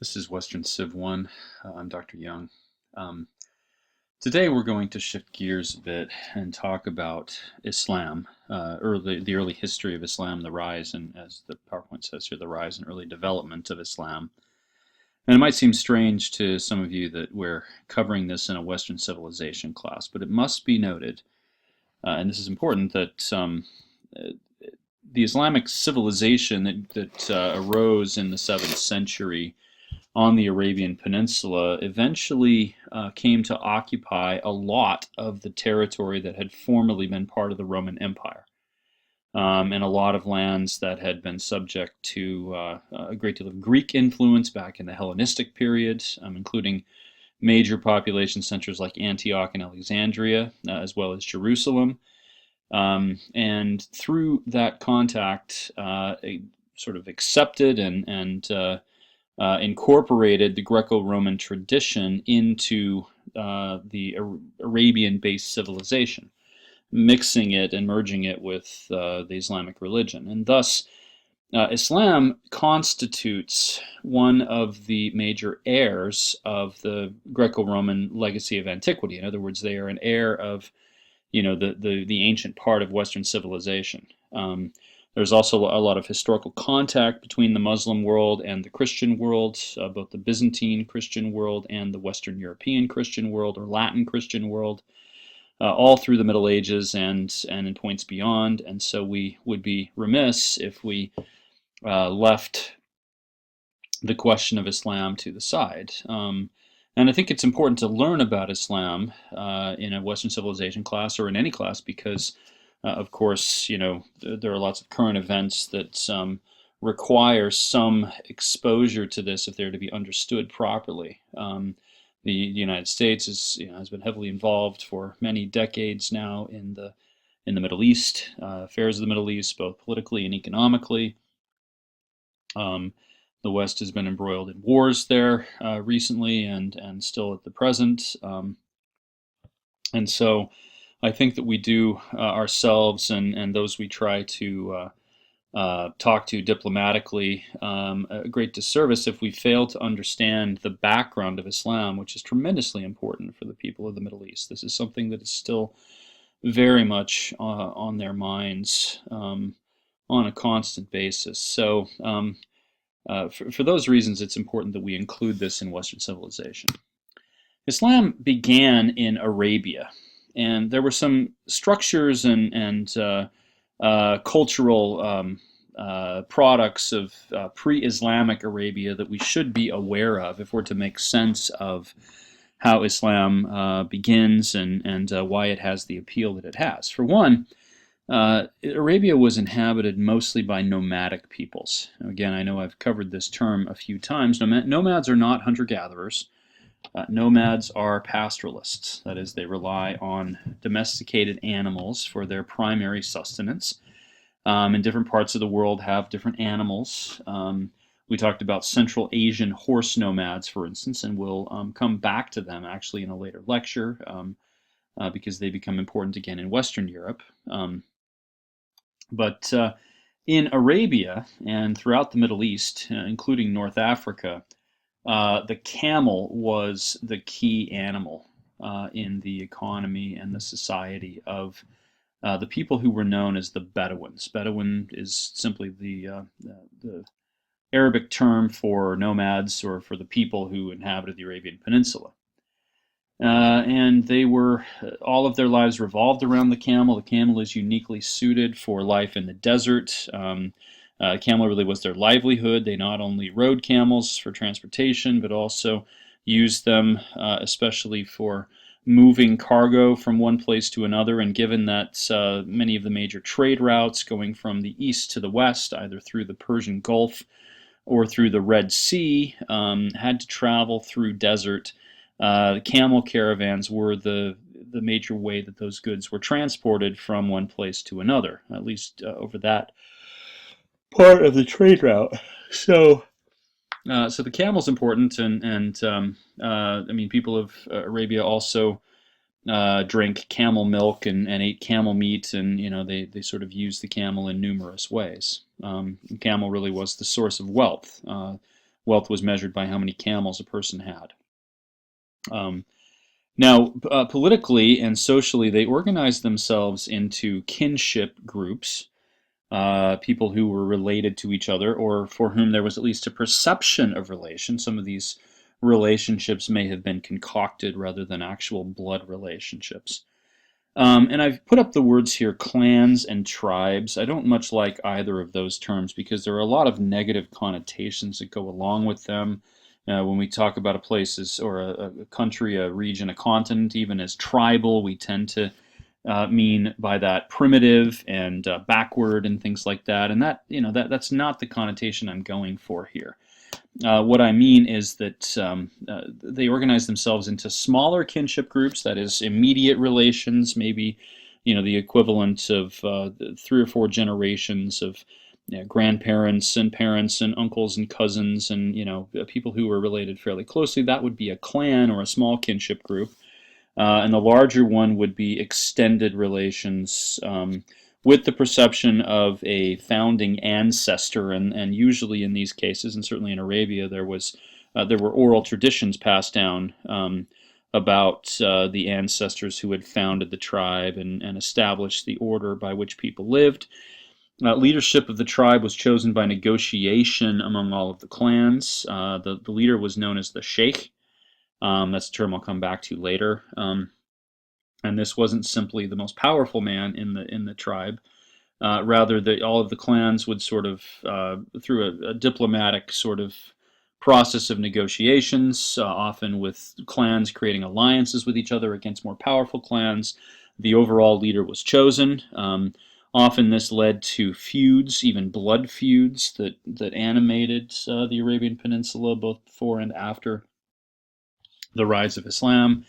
This is Western Civ 1. I'm Dr. Young. Um, Today we're going to shift gears a bit and talk about Islam, the early history of Islam, the rise, and as the PowerPoint says here, the rise and early development of Islam. And it might seem strange to some of you that we're covering this in a Western civilization class, but it must be noted, and this is important, that the Islamic civilization that arose in the 7th century on the Arabian Peninsula eventually came to occupy a lot of the territory that had formerly been part of the Roman Empire, and a lot of lands that had been subject to a great deal of Greek influence back in the Hellenistic period, including major population centers like Antioch and Alexandria, as well as Jerusalem. And through that contact, sort of accepted and incorporated the Greco-Roman tradition into the Arabian-based civilization, mixing it and merging it with the Islamic religion. And thus, Islam constitutes one of the major heirs of the Greco-Roman legacy of antiquity. In other words, they are an heir of, the ancient part of Western civilization. There's also a lot of historical contact between the Muslim world and the Christian world, both the Byzantine Christian world and the Western European Christian world or Latin Christian world, all through the Middle Ages and in points beyond. And so we would be remiss if we left the question of Islam to the side. And I think it's important to learn about Islam in a Western civilization class or in any class because of course, there are lots of current events that require some exposure to this if they're to be understood properly. The United States has been heavily involved for many decades now in the Middle East, affairs of the Middle East, both politically and economically. The West has been embroiled in wars there recently and still at the present. And so I think that we do ourselves and those we try to talk to diplomatically a great disservice if we fail to understand the background of Islam, which is tremendously important for the people of the Middle East. This is something that is still very much on their minds on a constant basis. So for those reasons, it's important that we include this in Western civilization. Islam began in Arabia. And there were some structures and cultural products of pre-Islamic Arabia that we should be aware of if we're to make sense of how Islam begins and why it has the appeal that it has. For one, Arabia was inhabited mostly by nomadic peoples. Again, I know I've covered this term a few times. Nomads are not hunter-gatherers. Nomads are pastoralists. That is, they rely on domesticated animals for their primary sustenance. And different parts of the world have different animals. We talked about Central Asian horse nomads, for instance, and we'll come back to them actually in a later lecture because they become important again in Western Europe. But in Arabia and throughout the Middle East, including North Africa, the camel was the key animal in the economy and the society of the people who were known as the Bedouins. Bedouin is simply the Arabic term for nomads or for the people who inhabited the Arabian Peninsula. And they were, all of their lives revolved around the camel. The camel is uniquely suited for life in the desert. Camel really was their livelihood. They not only rode camels for transportation, but also used them especially for moving cargo from one place to another. And given that many of the major trade routes going from the east to the west, either through the Persian Gulf or through the Red Sea, had to travel through desert, the camel caravans were the major way that those goods were transported from one place to another, at least over that part of the trade route. So the camel's important, and I mean, people of Arabia also drank camel milk and ate camel meat, and they sort of used the camel in numerous ways. The camel really was the source of wealth. Wealth was measured by how many camels a person had. Um, Now, politically and socially, they organized themselves into kinship groups, people who were related to each other or for whom there was at least a perception of relation. Some of these relationships may have been concocted rather than actual blood relationships. And I've put up the words here, clans and tribes. I don't much like either of those terms because there are a lot of negative connotations that go along with them. When we talk about a place as, or a country, a region, a continent, even as tribal, we tend to mean by that primitive and backward and things like that. And that, that's not the connotation I'm going for here. What I mean is that they organize themselves into smaller kinship groups, that is, immediate relations, maybe the equivalent of 3 or 4 generations of grandparents and parents and uncles and cousins and people who were related fairly closely. That would be a clan or a small kinship group. And the larger one would be extended relations with the perception of a founding ancestor, and usually in these cases, and certainly in Arabia, there were oral traditions passed down about the ancestors who had founded the tribe and established the order by which people lived. Leadership of the tribe was chosen by negotiation among all of the clans. The leader was known as the sheikh. That's a term I'll come back to later. And this wasn't simply the most powerful man in the tribe. Rather, all of the clans would sort of, through a diplomatic sort of process of negotiations, often with clans creating alliances with each other against more powerful clans, the overall leader was chosen. Often this led to feuds, even blood feuds, that animated the Arabian Peninsula both before and after the rise of Islam.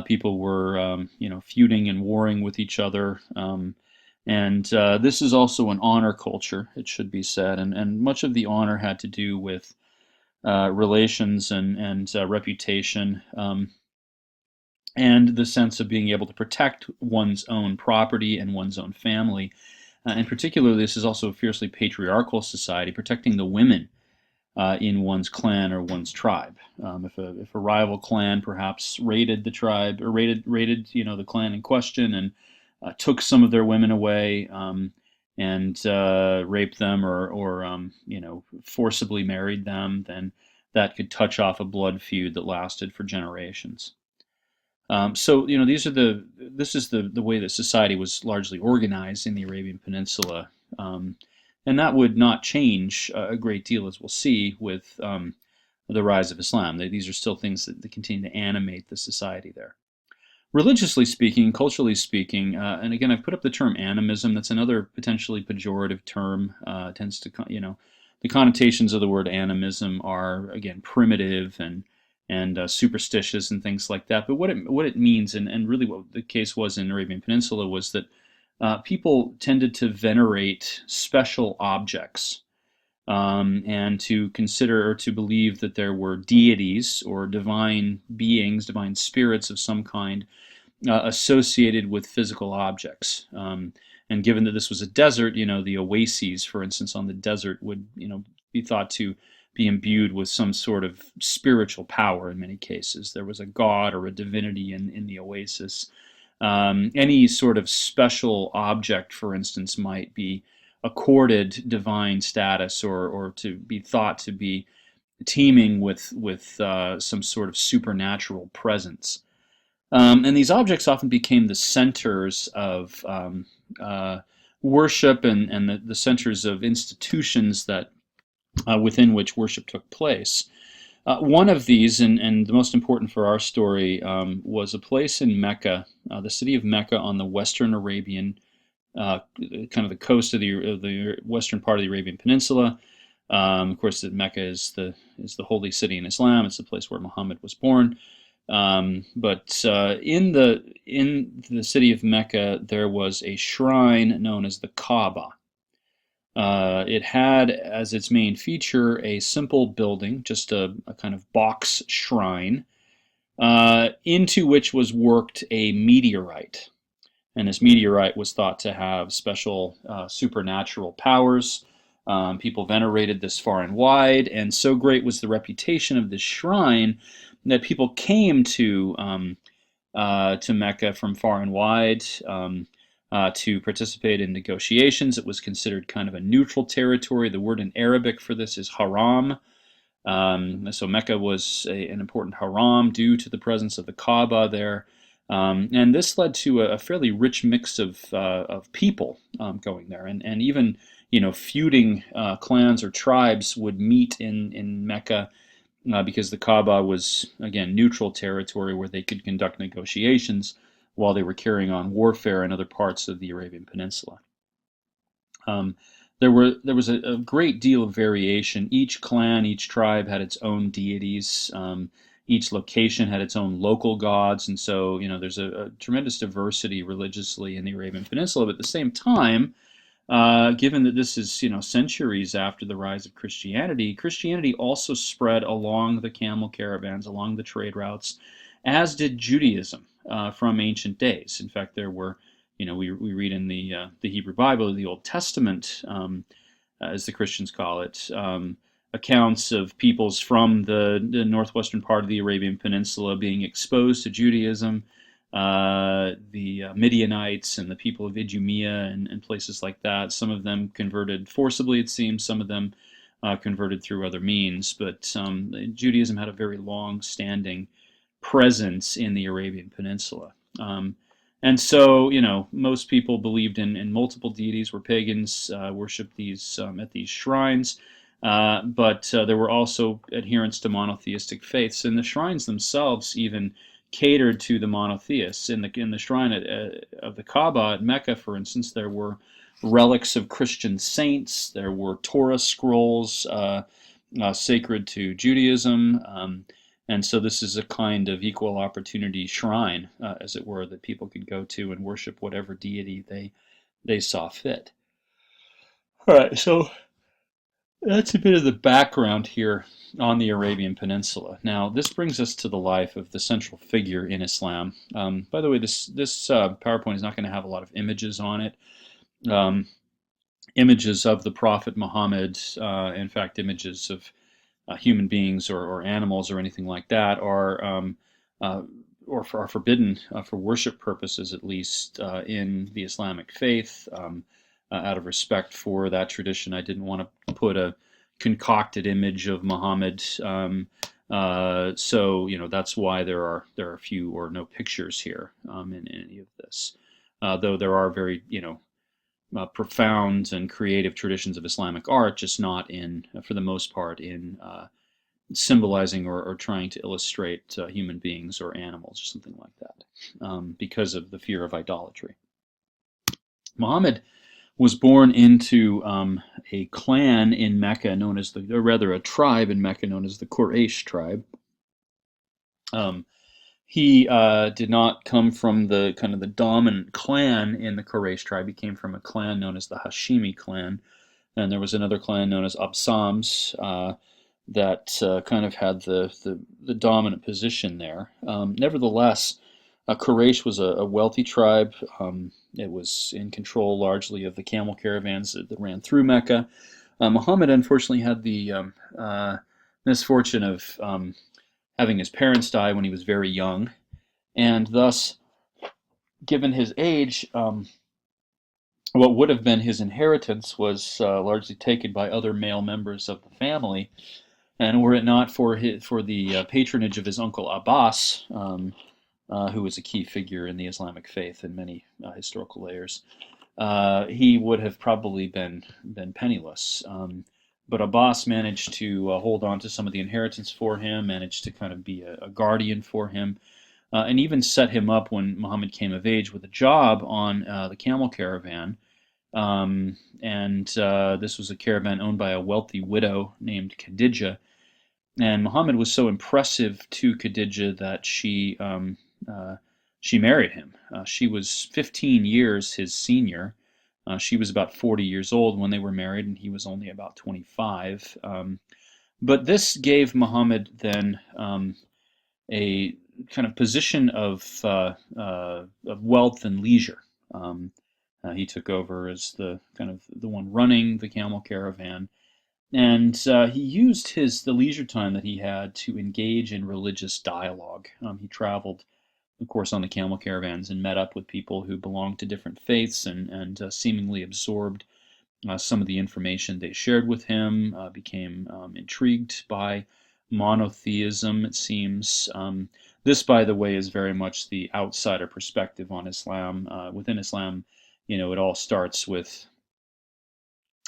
People were, feuding and warring with each other. And this is also an honor culture, it should be said. And much of the honor had to do with relations and reputation, and the sense of being able to protect one's own property and one's own family. In particular, this is also a fiercely patriarchal society, protecting the women in one's clan or one's tribe. If a rival clan perhaps raided the tribe or raided the clan in question and took some of their women away, and raped them or forcibly married them, then that could touch off a blood feud that lasted for generations. So this is the way that society was largely organized in the Arabian Peninsula. And that would not change a great deal, as we'll see, with the rise of Islam. These are still things that continue to animate the society there. Religiously speaking, culturally speaking, and again, I've put up the term animism. That's another potentially pejorative term. Tends to, the connotations of the word animism are, again, primitive and superstitious and things like that. But what it means, and really what the case was in Arabian Peninsula, was that people tended to venerate special objects, and to consider or to believe that there were deities or divine beings, divine spirits of some kind, associated with physical objects. And given that this was a desert, the oases, for instance, on the desert would, be thought to be imbued with some sort of spiritual power in many cases. There was a god or a divinity in the oasis. Any sort of special object, for instance, might be accorded divine status or to be thought to be teeming with some sort of supernatural presence. And these objects often became the centers of worship and the centers of institutions that within which worship took place. One of these, and the most important for our story, was a place in Mecca, the city of Mecca on the western Arabian, kind of the coast of the western part of the Arabian Peninsula. Of course, Mecca is the holy city in Islam. It's the place where Muhammad was born. But in the city of Mecca, there was a shrine known as the Kaaba. It had as its main feature a simple building, just a kind of box shrine, into which was worked a meteorite. And this meteorite was thought to have special supernatural powers. People venerated this far and wide, and so great was the reputation of this shrine that people came to Mecca from far and wide to participate in negotiations. It was considered kind of a neutral territory. The word in Arabic for this is haram. So Mecca was an important haram due to the presence of the Kaaba there. And this led to a fairly rich mix of people going there, and even feuding clans or tribes would meet in Mecca because the Kaaba was, again, neutral territory where they could conduct negotiations while they were carrying on warfare in other parts of the Arabian Peninsula. Um, there was a great deal of variation. Each clan, each tribe had its own deities. Each location had its own local gods, and so there's a tremendous diversity religiously in the Arabian Peninsula. But at the same time, given that this is centuries after the rise of Christianity, Christianity also spread along the camel caravans, along the trade routes, as did Judaism from ancient days. In fact, there were, we read in the Hebrew Bible, the Old Testament, as the Christians call it, accounts of peoples from the northwestern part of the Arabian Peninsula being exposed to Judaism. The Midianites and the people of Idumea and places like that. Some of them converted forcibly, it seems. Some of them converted through other means. But Judaism had a very long-standing presence in the Arabian Peninsula. And so, most people believed in multiple deities, were pagans, worshipped these at these shrines. But there were also adherents to monotheistic faiths, and the shrines themselves even catered to the monotheists. In the shrine of the Kaaba at Mecca, for instance, there were relics of Christian saints. There were Torah scrolls sacred to Judaism. And so this is a kind of equal opportunity shrine, as it were, that people could go to and worship whatever deity they saw fit. All right, so that's a bit of the background here on the Arabian Peninsula. Now, this brings us to the life of the central figure in Islam. By the way, this PowerPoint is not going to have a lot of images on it. Images of the Prophet Muhammad, in fact, images of human beings or animals or anything like that are forbidden for worship purposes, at least in the Islamic faith. Out of respect for that tradition, I didn't want to put a concocted image of Muhammad. So that's why there are few or no pictures here in any of this. Though there are very profound and creative traditions of Islamic art, just not for the most part, in symbolizing or trying to illustrate human beings or animals or something like that, because of the fear of idolatry. Muhammad was born into a clan in Mecca known as a tribe in Mecca known as the Quraysh tribe. He did not come from the kind of the dominant clan in the Quraysh tribe. He came from a clan known as the Hashimi clan, and there was another clan known as Absams that kind of had the dominant position there. Nevertheless, Quraysh was a wealthy tribe. It was in control largely of the camel caravans that ran through Mecca. Muhammad unfortunately had the misfortune of having his parents die when he was very young, and thus, given his age, what would have been his inheritance was largely taken by other male members of the family. And were it not for the patronage of his uncle Abbas, who was a key figure in the Islamic faith in many historical layers, he would have probably been penniless. But Abbas managed to hold on to some of the inheritance for him, managed to kind of be a guardian for him, and even set him up when Muhammad came of age with a job on the camel caravan. And this was a caravan owned by a wealthy widow named Khadijah. And Muhammad was so impressive to Khadijah that she married him. She was 15 years his senior. She was about 40 years old when they were married, and he was only about 25. But this gave Muhammad then a kind of position of wealth and leisure. He took over as the kind of the one running the camel caravan, and he used the leisure time that he had to engage in religious dialogue. He traveled, of course, on the camel caravans and met up with people who belonged to different faiths, and seemingly absorbed some of the information they shared with him, became intrigued by monotheism, it seems. This, by the way, is very much the outsider perspective on Islam. Within Islam, it all starts with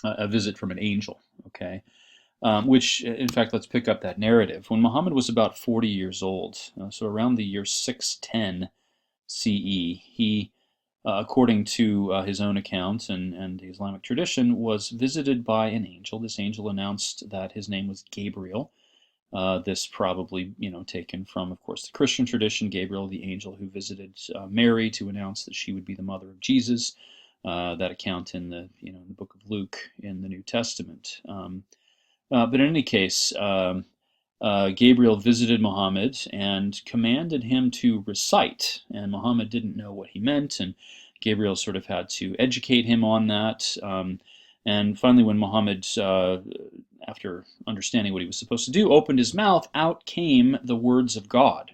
a visit from an angel, okay? Which, in fact, let's pick up that narrative. When Muhammad was about 40 years old, so around the year 610 CE, he, according to his own account and the Islamic tradition, was visited by an angel. This angel announced that his name was Gabriel. This probably, taken from, of course, the Christian tradition. Gabriel, the angel who visited Mary to announce that she would be the mother of Jesus. That account in the book of Luke in the New Testament. But in any case, Gabriel visited Muhammad and commanded him to recite, and Muhammad didn't know what he meant, and Gabriel sort of had to educate him on that. And finally, when Muhammad, after understanding what he was supposed to do, opened his mouth, out came the words of God.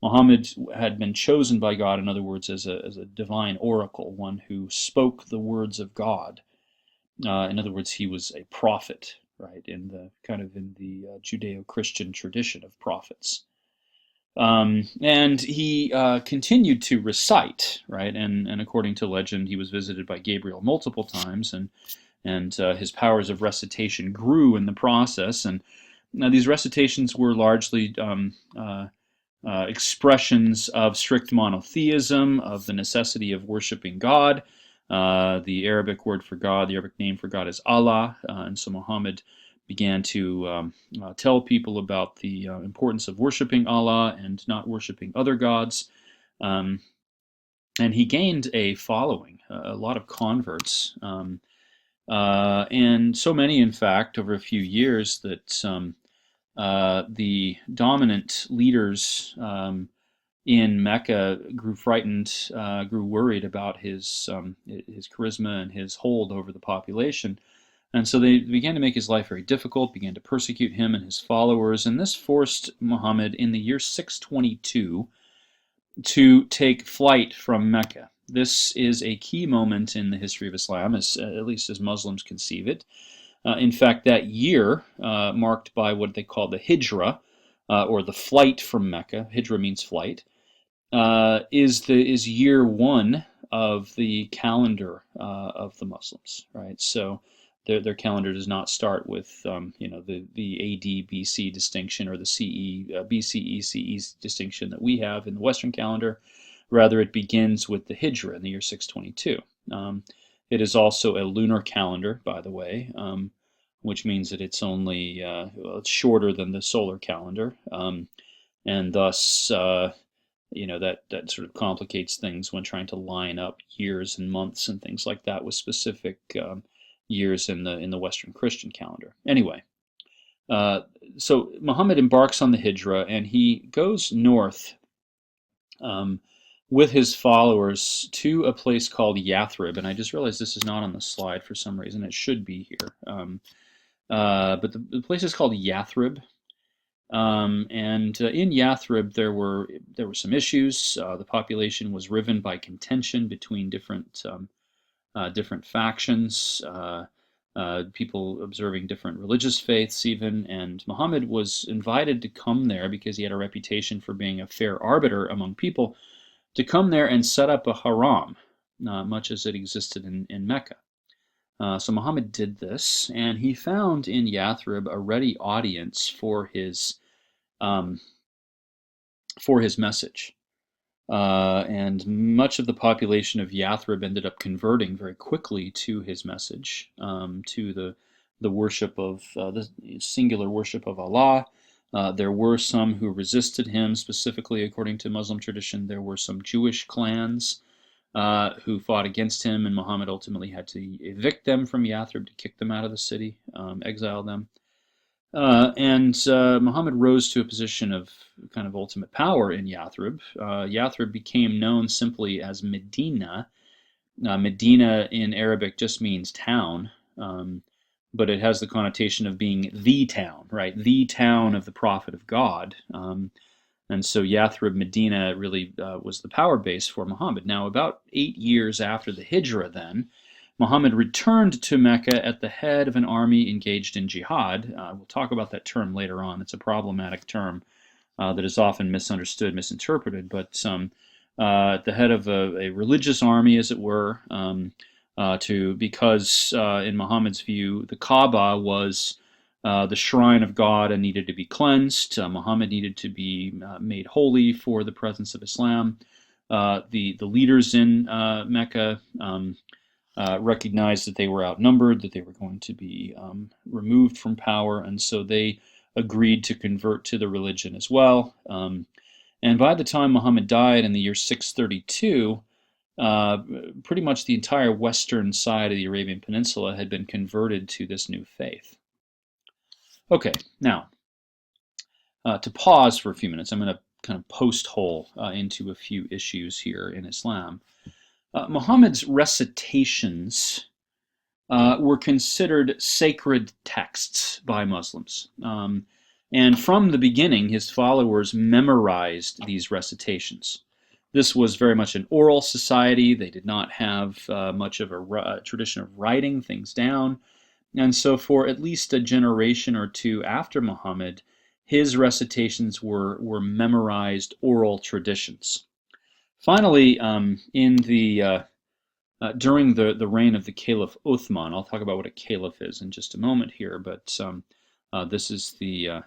Muhammad had been chosen by God, in other words, as a divine oracle, one who spoke the words of God. In other words, he was a prophet, right, in the Judeo-Christian tradition of prophets. And he continued to recite, right, and according to legend, he was visited by Gabriel multiple times, and his powers of recitation grew in the process. And now these recitations were largely expressions of strict monotheism, of the necessity of worshiping God. The Arabic word for God, the Arabic name for God is Allah, and so Muhammad began to tell people about the importance of worshiping Allah and not worshiping other gods. And he gained a following, a lot of converts, and so many, in fact, over a few years that the dominant leaders in Mecca grew frightened, grew worried about his charisma and his hold over the population. And so they began to make his life very difficult, began to persecute him and his followers, and this forced Muhammad in the year 622 to take flight from Mecca. This is a key moment in the history of Islam, at least as Muslims conceive it. In fact, that year, marked by what they call the Hijra, or the flight from Mecca. Hijra means flight. Is year one of the calendar of the Muslims, right? So their calendar does not start with the AD BC distinction or the CE BCE CE distinction that we have in the Western calendar. Rather, it begins with the Hijra in the year 622. It is also a lunar calendar, by the way, which means that it's only it's shorter than the solar calendar, and thus that sort of complicates things when trying to line up years and months and things like that with specific years in the Western Christian calendar. Anyway, so Muhammad embarks on the Hijra, and he goes north with his followers to a place called Yathrib, and I just realized this is not on the slide for some reason. It should be here, but the place is called Yathrib. And in Yathrib, there were some issues. The population was riven by contention between different factions, people observing different religious faiths even. And Muhammad was invited to come there because he had a reputation for being a fair arbiter among people, to come there and set up a haram, much as it existed in Mecca. So Muhammad did this, and he found in Yathrib a ready audience for his message. And much of the population of Yathrib ended up converting very quickly to his message, to the worship of the singular worship of Allah. There were some who resisted him, specifically according to Muslim tradition. There were some Jewish clans who fought against him, and Muhammad ultimately had to evict them from Yathrib, to kick them out of the city, exile them. And Muhammad rose to a position of kind of ultimate power in Yathrib. Yathrib became known simply as Medina, Medina in Arabic just means town, um, but it has the connotation of being the town, right? The town of the prophet of God. And so Yathrib, Medina, really was the power base for Muhammad. Now, about 8 years after the Hijrah, then, Muhammad returned to Mecca at the head of an army engaged in jihad. We'll talk about that term later on. It's a problematic term that is often misunderstood, misinterpreted, but at the head of a religious army, as it were, because in Muhammad's view, the Kaaba was the shrine of God and needed to be cleansed. Muhammad needed to be made holy for the presence of Islam. The leaders in Mecca recognized that they were outnumbered, that they were going to be removed from power, and so they agreed to convert to the religion as well. And by the time Muhammad died in the year 632, pretty much the entire western side of the Arabian Peninsula had been converted to this new faith. Okay, now, to pause for a few minutes, I'm going to kind of post-hole into a few issues here in Islam. Muhammad's recitations were considered sacred texts by Muslims. And from the beginning, his followers memorized these recitations. This was very much an oral society. They did not have much of a tradition of writing things down. And so for at least a generation or two after Muhammad, his recitations were memorized oral traditions. Finally, during the reign of the Caliph Uthman, I'll talk about what a caliph is in just a moment here, but this is the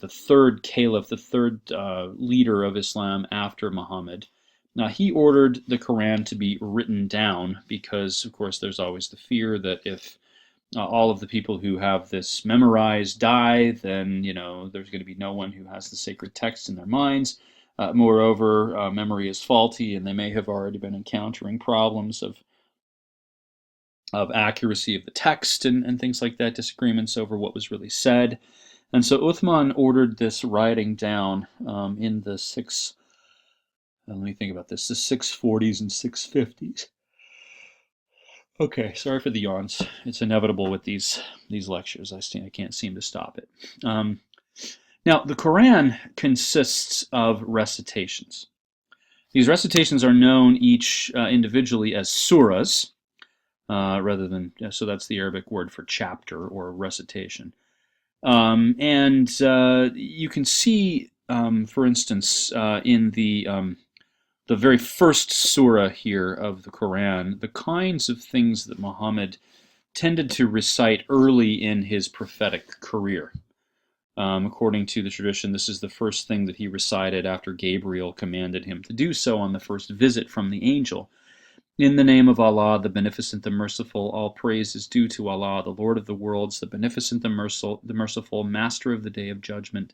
third caliph, the third leader of Islam after Muhammad. Now, he ordered the Quran to be written down because, of course, there's always the fear that if all of the people who have this memorized die, then there's going to be no one who has the sacred text in their minds. Moreover, memory is faulty, and they may have already been encountering problems of accuracy of the text and things like that, disagreements over what was really said. And so Uthman ordered this writing down in the let me think about this, the 640s and 650s. Okay, sorry for the yawns. It's inevitable with these lectures. I can't seem to stop it. Now, the Quran consists of recitations. These recitations are known each individually as surahs, rather than, so that's the Arabic word for chapter or recitation. And you can see, for instance, in the very first surah here of the Quran, the kinds of things that Muhammad tended to recite early in his prophetic career. According to the tradition, this is the first thing that he recited after Gabriel commanded him to do so on the first visit from the angel. In the name of Allah, the Beneficent, the Merciful, all praise is due to Allah, the Lord of the worlds, the Beneficent, the Merciful, Master of the Day of Judgment.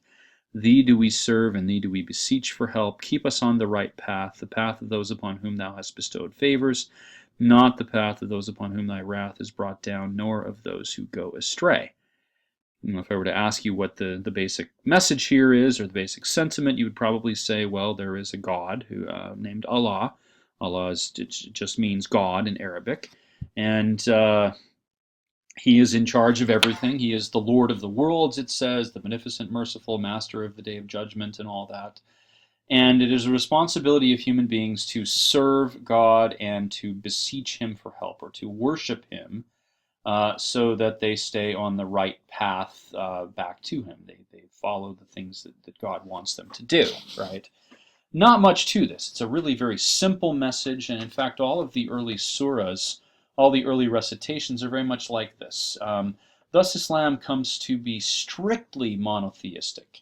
Thee do we serve, and Thee do we beseech for help. Keep us on the right path, the path of those upon whom Thou hast bestowed favors, not the path of those upon whom Thy wrath is brought down, nor of those who go astray. If I were to ask you what the basic message here is, or the basic sentiment, you would probably say, well, there is a God who named Allah. Allah just means God in Arabic, and He is in charge of everything. He is the Lord of the worlds, it says, the Beneficent, Merciful, Master of the Day of Judgment, and all that. And it is a responsibility of human beings to serve God and to beseech Him for help, or to worship Him, so that they stay on the right path back to Him. They follow the things that God wants them to do, right? Not much to this. It's a really very simple message, and in fact, all of the early surahs, all the early recitations are very much like this. Thus, Islam comes to be strictly monotheistic.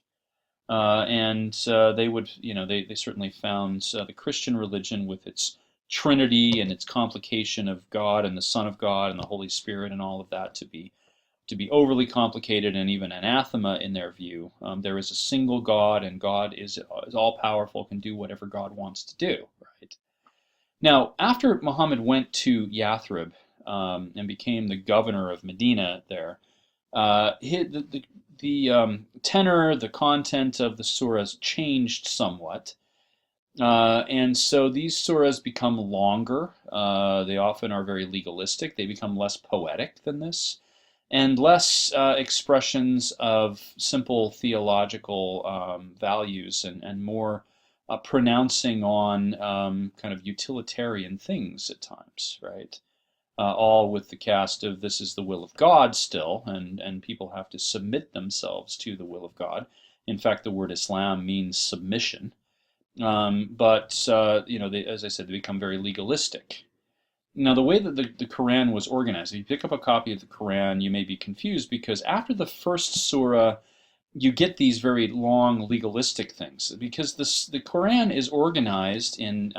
And they would, they certainly found the Christian religion with its Trinity and its complication of God and the Son of God and the Holy Spirit and all of that to be overly complicated and even anathema in their view. There is a single God, and God is all powerful, can do whatever God wants to do. Right? Now, after Muhammad went to Yathrib and became the governor of Medina there, the tenor, the content of the surahs changed somewhat. And so these surahs become longer. They often are very legalistic. They become less poetic than this, and less expressions of simple theological values, and more pronouncing on kind of utilitarian things at times, right? All with the cast of this is the will of God still, and people have to submit themselves to the will of God. In fact, the word Islam means submission. But as I said, they become very legalistic. Now, the way that the Quran was organized, if you pick up a copy of the Quran, you may be confused because after the first surah, you get these very long legalistic things. Because the Quran is organized in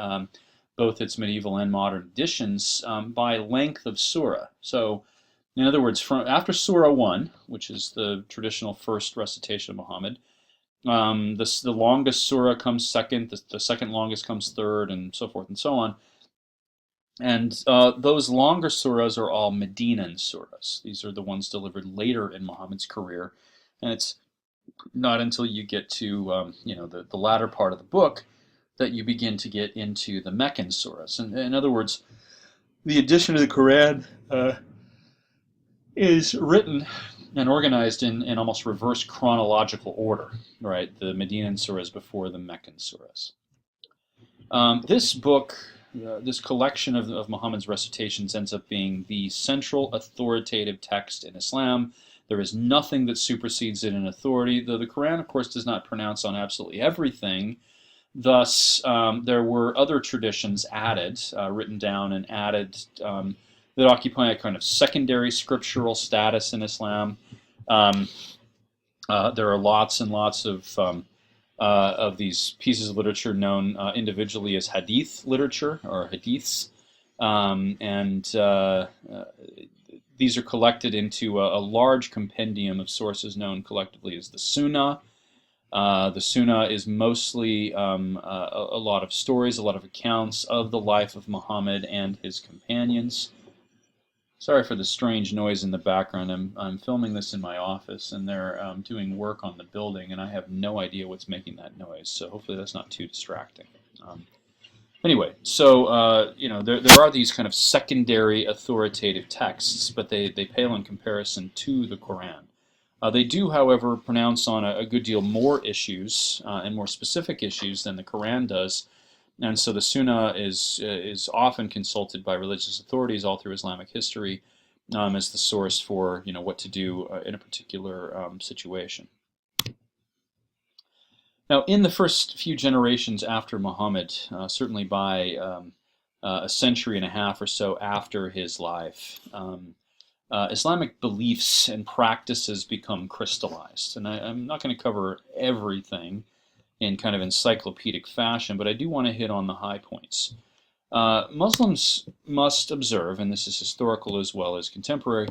both its medieval and modern editions by length of surah. So, in other words, from after Surah 1, which is the traditional first recitation of Muhammad, the longest surah comes second, the second longest comes third, and so forth and so on. And those longer surahs are all Medinan surahs. These are the ones delivered later in Muhammad's career, and it's not until you get to the latter part of the book that you begin to get into the Meccan surahs. And in other words, the addition of the Quran is written and organized in almost reverse chronological order, right? The Medinan surahs before the Meccan surahs. This book, this collection of Muhammad's recitations, ends up being the central authoritative text in Islam. There is nothing that supersedes it in authority, though the Quran, of course, does not pronounce on absolutely everything. Thus, there were other traditions added, written down and added, that occupy a kind of secondary scriptural status in Islam. Um, there are lots and lots of these pieces of literature known individually as hadith literature or hadiths. And these are collected into a large compendium of sources known collectively as the Sunnah. The Sunnah is mostly a lot of stories, a lot of accounts of the life of Muhammad and his companions. Sorry for the strange noise in the background. I'm filming this in my office, and they're doing work on the building, and I have no idea what's making that noise. So hopefully that's not too distracting. Anyway, so there are these kind of secondary authoritative texts, but they pale in comparison to the Quran. They do, however, pronounce on a good deal more issues and more specific issues than the Quran does. And so the Sunnah is often consulted by religious authorities all through Islamic history as the source for what to do in a particular situation. Now, in the first few generations after Muhammad, certainly by a century and a half or so after his life, Islamic beliefs and practices become crystallized. And I'm not going to cover everything in kind of encyclopedic fashion, but I do want to hit on the high points. Muslims must observe, and this is historical as well as contemporary,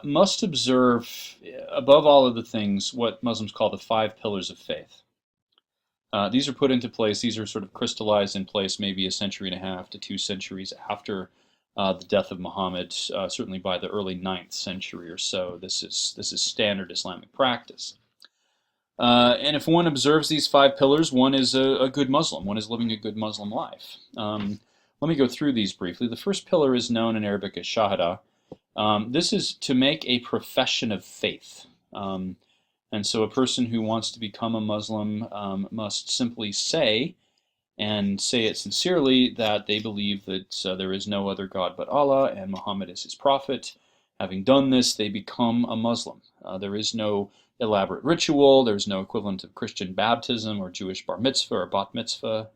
must observe, above all of the things, what Muslims call the 5 pillars of faith. These are put into place, these are sort of crystallized in place maybe a century and a half to 2 centuries after the death of Muhammad, certainly by the early 9th century or so. This is standard Islamic practice. And if one observes these 5 pillars, one is a good Muslim. One is living a good Muslim life. Let me go through these briefly. The first pillar is known in Arabic as shahada. This is to make a profession of faith. And so a person who wants to become a Muslim must simply say, and say it sincerely, that they believe that there is no other God but Allah and Muhammad is his prophet. Having done this, they become a Muslim. There is no elaborate ritual. There's no equivalent of Christian baptism or Jewish bar mitzvah or bat mitzvah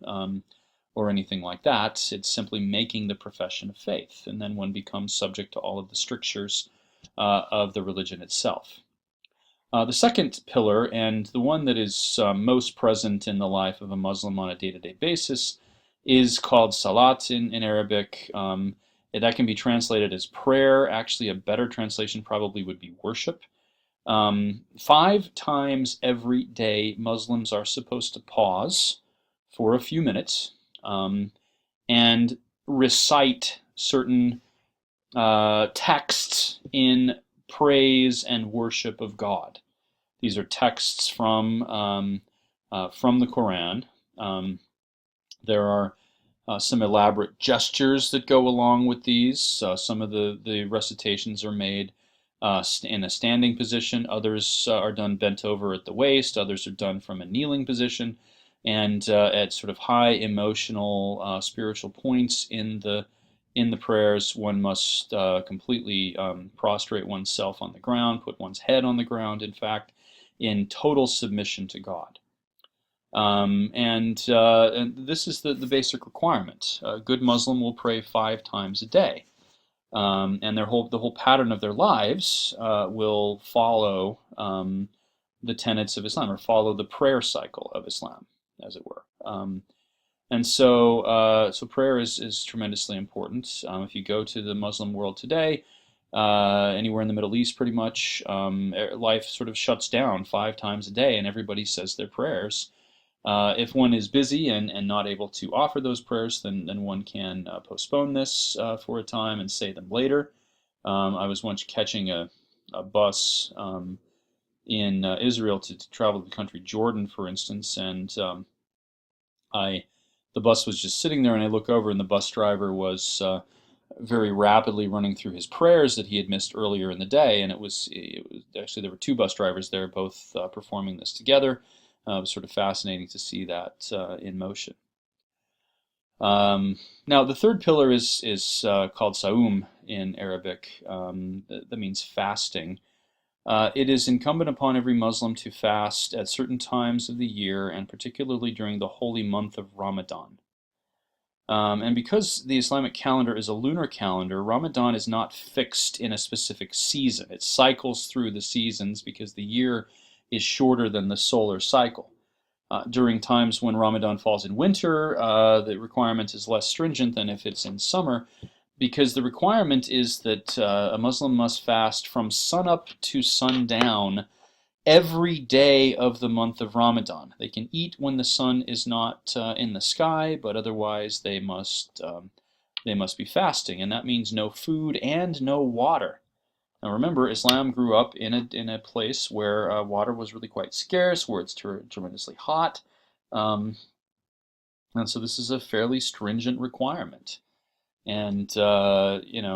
or anything like that. It's simply making the profession of faith, and then one becomes subject to all of the strictures of the religion itself. The second pillar, and the one that is most present in the life of a Muslim on a day-to-day basis, is called salat in Arabic. That can be translated as prayer. Actually, a better translation probably would be worship. 5 times every day, Muslims are supposed to pause for a few minutes and recite certain texts in praise and worship of God. These are texts from the Quran. There are some elaborate gestures that go along with these. Some of the recitations are made in a standing position. Others are done bent over at the waist. Others are done from a kneeling position. And at sort of high emotional, spiritual points in the prayers, one must completely prostrate oneself on the ground, put one's head on the ground, in fact, in total submission to God. And this is the basic requirement. A good Muslim will pray 5 times a day, and the whole pattern of their lives will follow the tenets of Islam, or follow the prayer cycle of Islam, as it were. So prayer is tremendously important. If you go to the Muslim world today, anywhere in the Middle East, pretty much, life sort of shuts down 5 times a day, and everybody says their prayers. If one is busy and not able to offer those prayers, then one can postpone this for a time and say them later. I was once catching a bus in Israel to travel to the country Jordan, for instance, and the bus was just sitting there, and I look over, and the bus driver was very rapidly running through his prayers that he had missed earlier in the day. And it was actually, there were 2 bus drivers there, both performing this together. It was sort of fascinating to see that in motion. Now, the third pillar is called Saum in Arabic. That means fasting. It is incumbent upon every Muslim to fast at certain times of the year, and particularly during the holy month of Ramadan. And because the Islamic calendar is a lunar calendar, Ramadan is not fixed in a specific season. It cycles through the seasons because the year is shorter than the solar cycle. During times when Ramadan falls in winter, the requirement is less stringent than if it's in summer, because the requirement is that a Muslim must fast from sunup to sundown every day of the month of Ramadan. They can eat when the sun is not in the sky, but otherwise they must be fasting, and that means no food and no water. Now remember, Islam grew up in a place where water was really quite scarce, where it's tremendously hot, and so this is a fairly stringent requirement. And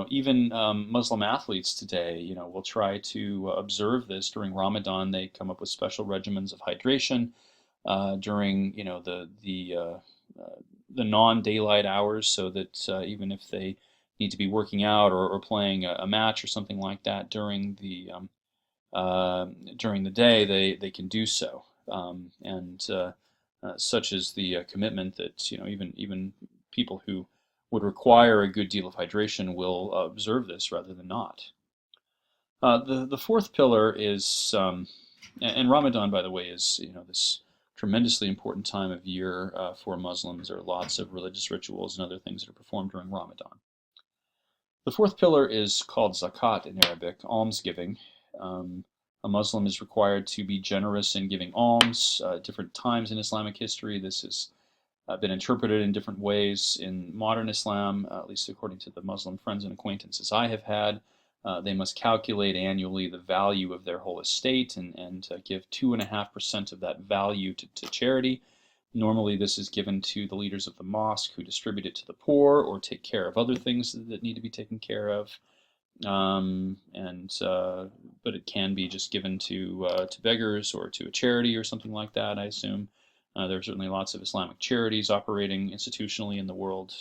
even Muslim athletes today, will try to observe this during Ramadan. They come up with special regimens of hydration during, the non-daylight hours, so that even if they need to be working out or playing a match or something like that during the day, they can do so. Such is the commitment that even people who would require a good deal of hydration will observe this rather than not. The fourth pillar is, and Ramadan, by the way, is this tremendously important time of year for Muslims. There are lots of religious rituals and other things that are performed during Ramadan. The fourth pillar is called zakat in Arabic, almsgiving. A Muslim is required to be generous in giving alms. At different times in Islamic history, this has been interpreted in different ways. In modern Islam, at least according to the Muslim friends and acquaintances I have had, they must calculate annually the value of their whole estate and give 2.5% of that value to charity. Normally, this is given to the leaders of the mosque, who distribute it to the poor or take care of other things that need to be taken care of. But it can be just given to beggars or to a charity or something like that, I assume. There are certainly lots of Islamic charities operating institutionally in the world,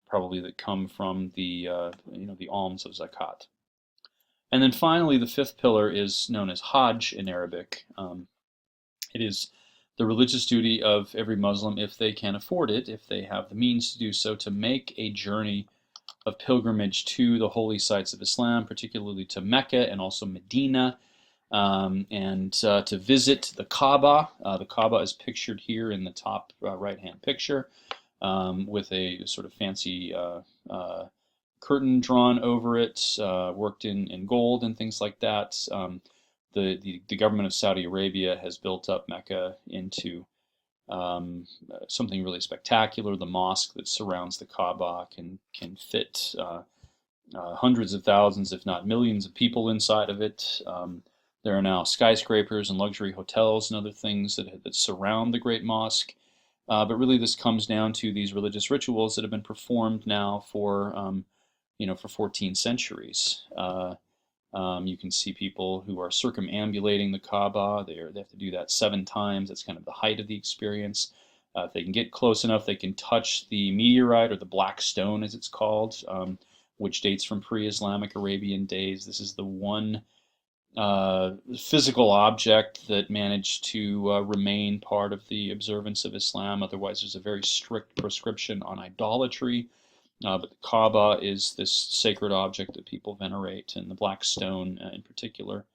probably that come from the alms of zakat. And then finally, the fifth pillar is known as Hajj in Arabic. It is the religious duty of every Muslim, if they can afford it, if they have the means to do so, to make a journey of pilgrimage to the holy sites of Islam, particularly to Mecca and also Medina, and to visit the Kaaba. The Kaaba is pictured here in the top right-hand picture, with a sort of fancy curtain drawn over it, worked in gold and things like that. The government of Saudi Arabia has built up Mecca into something really spectacular. The mosque that surrounds the Kaaba can fit hundreds of thousands, if not millions, of people inside of it. There are now skyscrapers and luxury hotels and other things that surround the Great Mosque. But really, this comes down to these religious rituals that have been performed now for 14 centuries. You can see people who are circumambulating the Kaaba. They have to do that 7 times. That's kind of the height of the experience. If they can get close enough, they can touch the meteorite, or the black stone, as it's called, which dates from pre-Islamic Arabian days. This is the one physical object that managed to remain part of the observance of Islam. Otherwise, there's a very strict prescription on idolatry. But the Kaaba is this sacred object that people venerate, and the black stone in particular,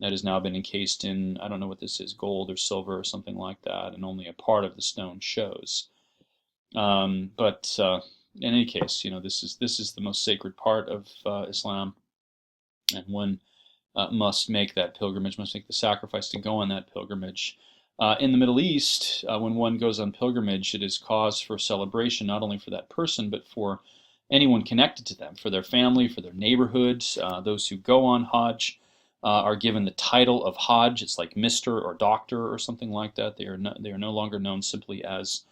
that has now been encased in, I don't know what this is, gold or silver or something like that, and only a part of the stone shows. But in any case, this is the most sacred part of Islam, and one must make that pilgrimage, must make the sacrifice to go on that pilgrimage. In the Middle East, when one goes on pilgrimage, it is cause for celebration, not only for that person, but for anyone connected to them, for their family, for their neighborhoods. Those who go on Hajj are given the title of Hajj. It's like Mr. or Doctor or something like that. They are no longer known simply as,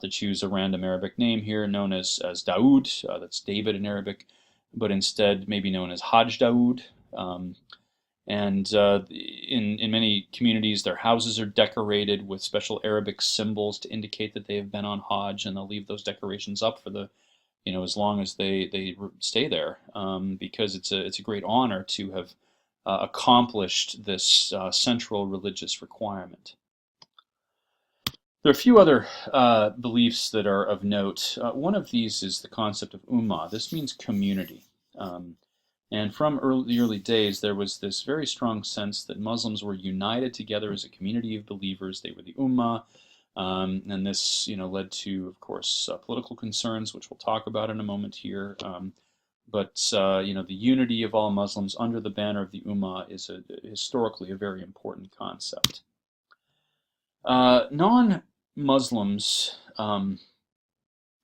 to choose a random Arabic name here, known as Daoud, that's David in Arabic, but instead maybe known as Hajj Daoud. And in many communities, their houses are decorated with special Arabic symbols to indicate that they have been on Hajj, and they'll leave those decorations up for as long as they stay there, because it's a great honor to have accomplished this central religious requirement. There are a few other beliefs that are of note. One of these is the concept of ummah. This means community. And from the early days, there was this very strong sense that Muslims were united together as a community of believers. They were the Ummah, and this, led to, of course, political concerns, which we'll talk about in a moment here. But the unity of all Muslims under the banner of the Ummah is historically a very important concept. Non-Muslims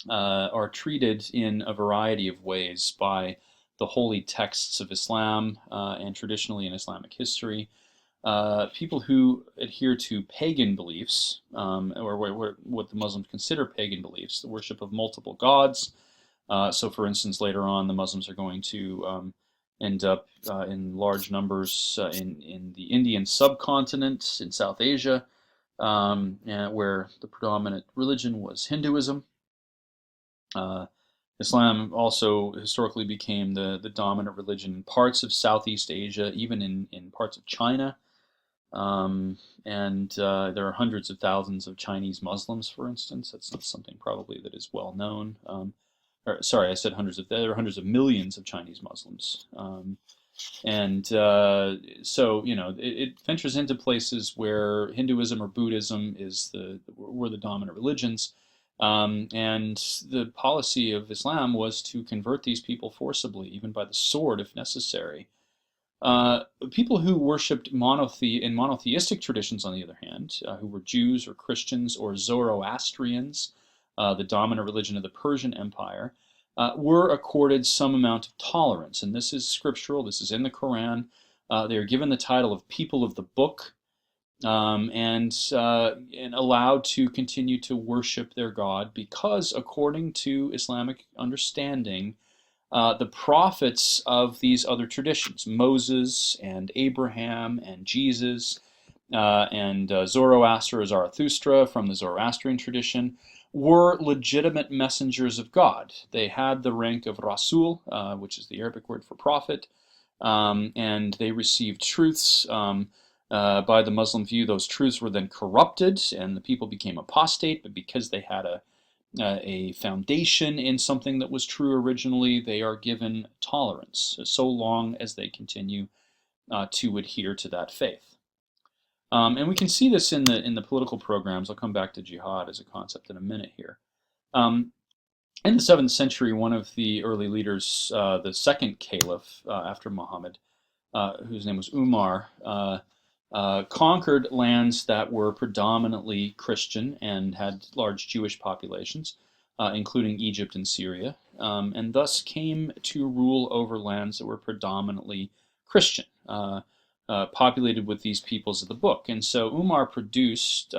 are treated in a variety of ways by the holy texts of Islam and traditionally in Islamic history. People who adhere to pagan beliefs, or what the Muslims consider pagan beliefs, the worship of multiple gods. So, for instance, later on, the Muslims are going to end up in large numbers in the Indian subcontinent, in South Asia, where the predominant religion was Hinduism. Islam also historically became the dominant religion in parts of Southeast Asia, even in parts of China. And there are hundreds of thousands of Chinese Muslims, for instance. That's not something probably that is well known. Sorry, I said there are hundreds of millions of Chinese Muslims. And so, it ventures into places where Hinduism or Buddhism were the dominant religions. And the policy of Islam was to convert these people forcibly, even by the sword if necessary. People who worshipped in monotheistic traditions, on the other hand, who were Jews or Christians or Zoroastrians, the dominant religion of the Persian Empire, were accorded some amount of tolerance. And this is scriptural, this is in the Quran. They are given the title of people of the book, and allowed to continue to worship their God because, according to Islamic understanding, the prophets of these other traditions, Moses and Abraham and Jesus and Zoroaster or Zarathustra from the Zoroastrian tradition, were legitimate messengers of God. They had the rank of Rasul, which is the Arabic word for prophet, and they received truths. By the Muslim view, those truths were then corrupted and the people became apostate, but because they had a foundation in something that was true originally, they are given tolerance, so long as they continue to adhere to that faith. And we can see this in the political programs. I'll come back to jihad as a concept in a minute here. In the 7th century, one of the early leaders, the second caliph after Muhammad, whose name was Umar, conquered lands that were predominantly Christian and had large Jewish populations, including Egypt and Syria, and thus came to rule over lands that were predominantly Christian, populated with these peoples of the book. And so Umar produced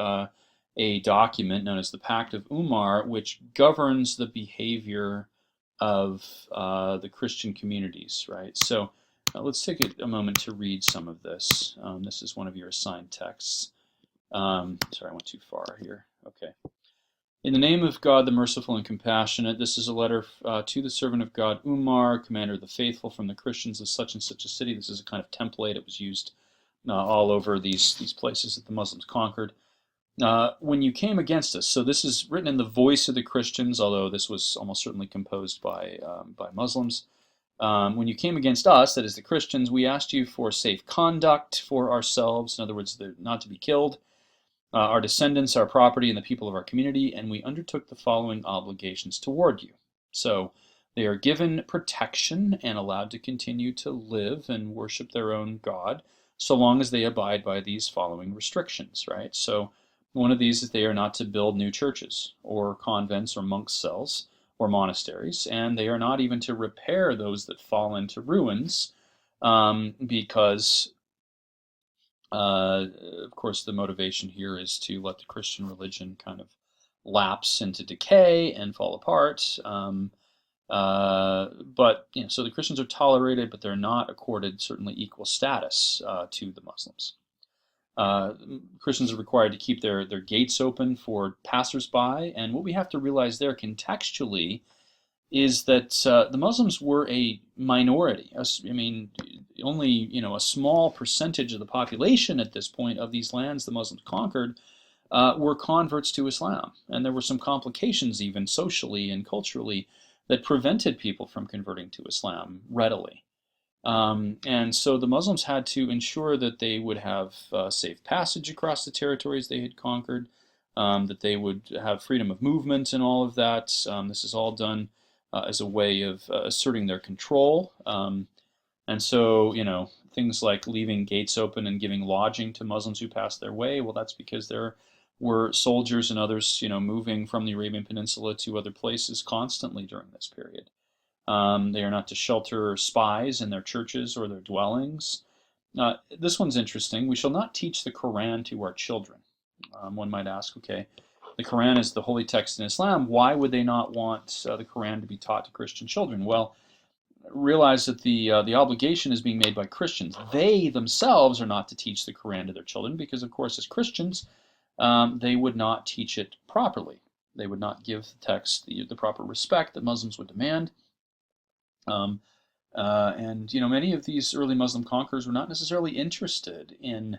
a document known as the Pact of Umar, which governs the behavior of the Christian communities, right? So let's take a moment to read some of this. This is one of your assigned texts. Sorry, I went too far here. Okay. In the name of God, the merciful and compassionate, this is a letter to the servant of God, Umar, commander of the faithful, from the Christians of such and such a city. This is a kind of template. It was used all over these places that the Muslims conquered. When you came against us, so this is written in the voice of the Christians, although this was almost certainly composed by Muslims. When you came against us, that is the Christians, we asked you for safe conduct for ourselves, in other words, not to be killed, our descendants, our property, and the people of our community, and we undertook the following obligations toward you. So they are given protection and allowed to continue to live and worship their own God, so long as they abide by these following restrictions, right? So one of these is they are not to build new churches or convents or monks' cells or monasteries, and they are not even to repair those that fall into ruins, because of course, the motivation here is to let the Christian religion kind of lapse into decay and fall apart. But so the Christians are tolerated, but they're not accorded certainly equal status to the Muslims. Christians are required to keep their gates open for passersby, and what we have to realize there contextually is that the Muslims were a minority. I mean, only a small percentage of the population at this point of these lands the Muslims conquered were converts to Islam, and there were some complications even socially and culturally that prevented people from converting to Islam readily. And so the Muslims had to ensure that they would have safe passage across the territories they had conquered, that they would have freedom of movement and all of that. This is all done as a way of asserting their control. And so, things like leaving gates open and giving lodging to Muslims who pass their way, well, that's because there were soldiers and others, moving from the Arabian Peninsula to other places constantly during this period. They are not to shelter spies in their churches or their dwellings. This one's interesting. We shall not teach the Quran to our children. One might ask, okay, the Quran is the holy text in Islam. Why would they not want the Quran to be taught to Christian children? Well, realize that the obligation is being made by Christians. They themselves are not to teach the Quran to their children because, of course, as Christians, they would not teach it properly. They would not give the text the proper respect that Muslims would demand. And many of these early Muslim conquerors were not necessarily interested in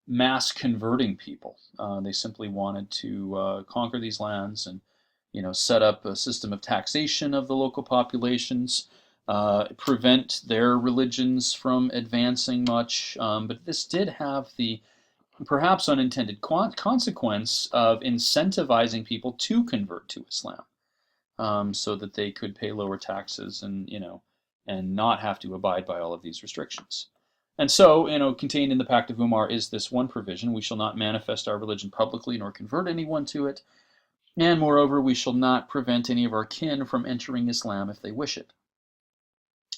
mass converting people. They simply wanted to conquer these lands and set up a system of taxation of the local populations, prevent their religions from advancing much. But this did have the perhaps unintended consequence of incentivizing people to convert to Islam, so that they could pay lower taxes and not have to abide by all of these restrictions. And so, contained in the Pact of Umar is this one provision: we shall not manifest our religion publicly nor convert anyone to it, and moreover, we shall not prevent any of our kin from entering Islam if they wish it.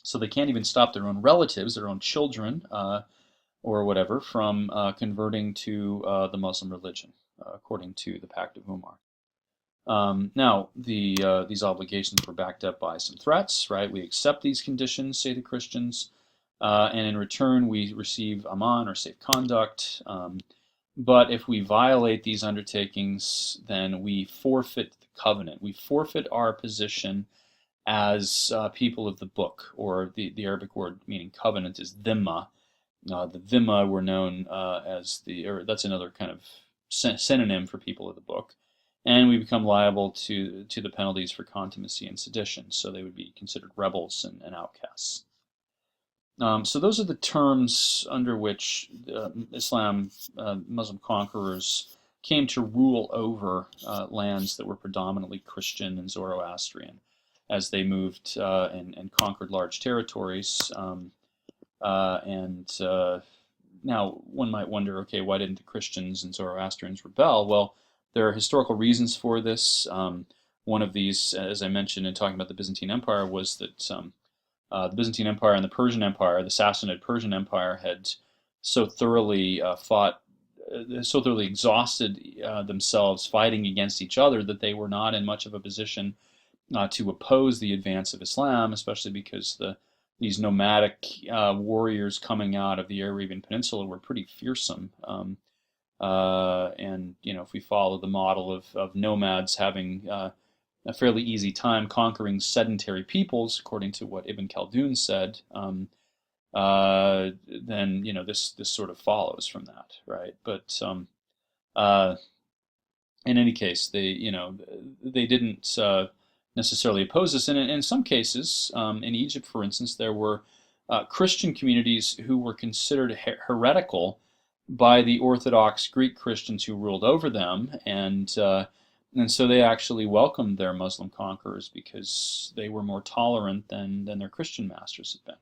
So they can't even stop their own relatives, their own children, or whatever, from converting to the Muslim religion, according to the Pact of Umar. Now, these obligations were backed up by some threats, right? We accept these conditions, say the Christians, and in return we receive aman, or safe conduct. But if we violate these undertakings, then we forfeit the covenant. We forfeit our position as people of the book, or the Arabic word meaning covenant is dhimma. The dhimma were known as that's another kind of synonym for people of the book. And we become liable to the penalties for contumacy and sedition. So they would be considered rebels and outcasts. So those are the terms under which Muslim conquerors came to rule over lands that were predominantly Christian and Zoroastrian as they moved and conquered large territories. Now one might wonder, okay, why didn't the Christians and Zoroastrians rebel? Well, there are historical reasons for this. One of these, as I mentioned in talking about the Byzantine Empire, was that the Byzantine Empire and the Persian Empire, the Sassanid Persian Empire, had so thoroughly fought so thoroughly exhausted themselves fighting against each other that they were not in much of a position to oppose the advance of Islam, especially because these nomadic warriors coming out of the Arabian Peninsula were pretty fearsome. And if we follow the model of nomads having a fairly easy time conquering sedentary peoples, according to what Ibn Khaldun said, then this sort of follows from that, right? But uh, in any case, they didn't necessarily oppose this. And in some cases, in Egypt, for instance, there were Christian communities who were considered heretical by the Orthodox Greek Christians who ruled over them, and so they actually welcomed their Muslim conquerors because they were more tolerant than their Christian masters had been.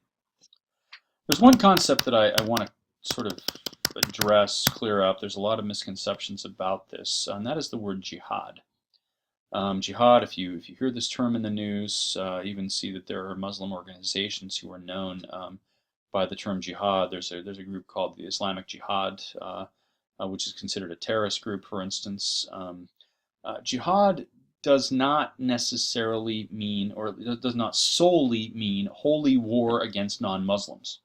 There's one concept that I want to sort of address, clear up. There's a lot of misconceptions about this, and that is the word jihad. Jihad, if you hear this term in the news, even see that there are Muslim organizations who are known by the term jihad. There's a group called the Islamic Jihad, which is considered a terrorist group, for instance. Jihad does not necessarily mean, or does not solely mean, holy war against non-Muslims.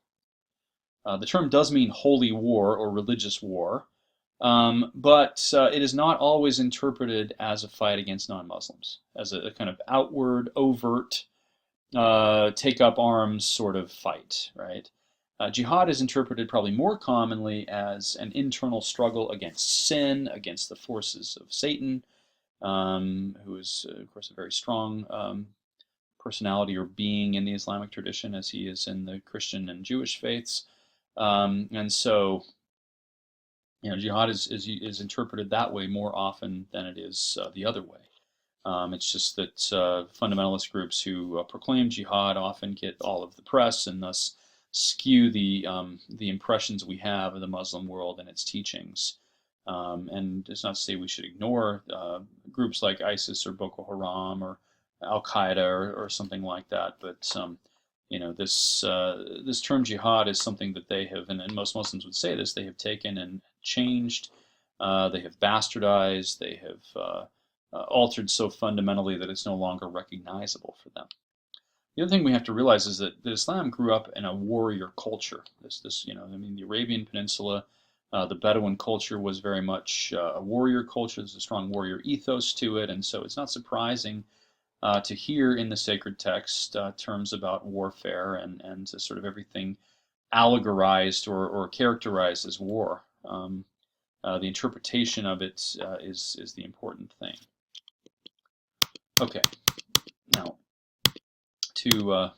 The term does mean holy war or religious war, but it is not always interpreted as a fight against non-Muslims, as a kind of outward, overt, take up arms sort of fight, right? Jihad is interpreted probably more commonly as an internal struggle against sin, against the forces of Satan, who is, of course, a very strong personality or being in the Islamic tradition, as he is in the Christian and Jewish faiths. And so, jihad is interpreted that way more often than it is the other way. It's just that fundamentalist groups who proclaim jihad often get all of the press and thus skew the impressions we have of the Muslim world and its teachings. And it's not to say we should ignore groups like ISIS or Boko Haram or Al Qaeda or something like that, but this term jihad is something that they have, and most Muslims would say this, they have taken and changed, they have bastardized, they have altered so fundamentally that it's no longer recognizable for them. The other thing we have to realize is that Islam grew up in a warrior culture. The Arabian Peninsula, the Bedouin culture was very much a warrior culture. There's a strong warrior ethos to it, and so it's not surprising to hear in the sacred text terms about warfare and sort of everything allegorized or characterized as war. The interpretation of it is the important thing. Okay, now to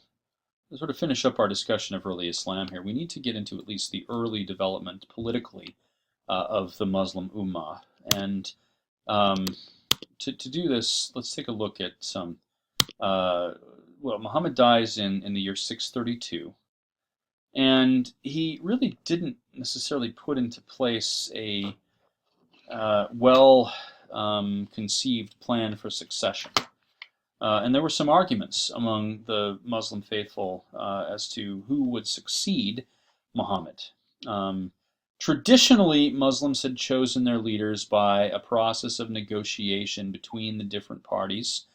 sort of finish up our discussion of early Islam here, we need to get into at least the early development politically of the Muslim Ummah. And to do this, let's take a look at some. Muhammad dies in the year 632, and he really didn't necessarily put into place a conceived plan for succession. And there were some arguments among the Muslim faithful as to who would succeed Muhammad. Traditionally, Muslims had chosen their leaders by a process of negotiation between the different parties.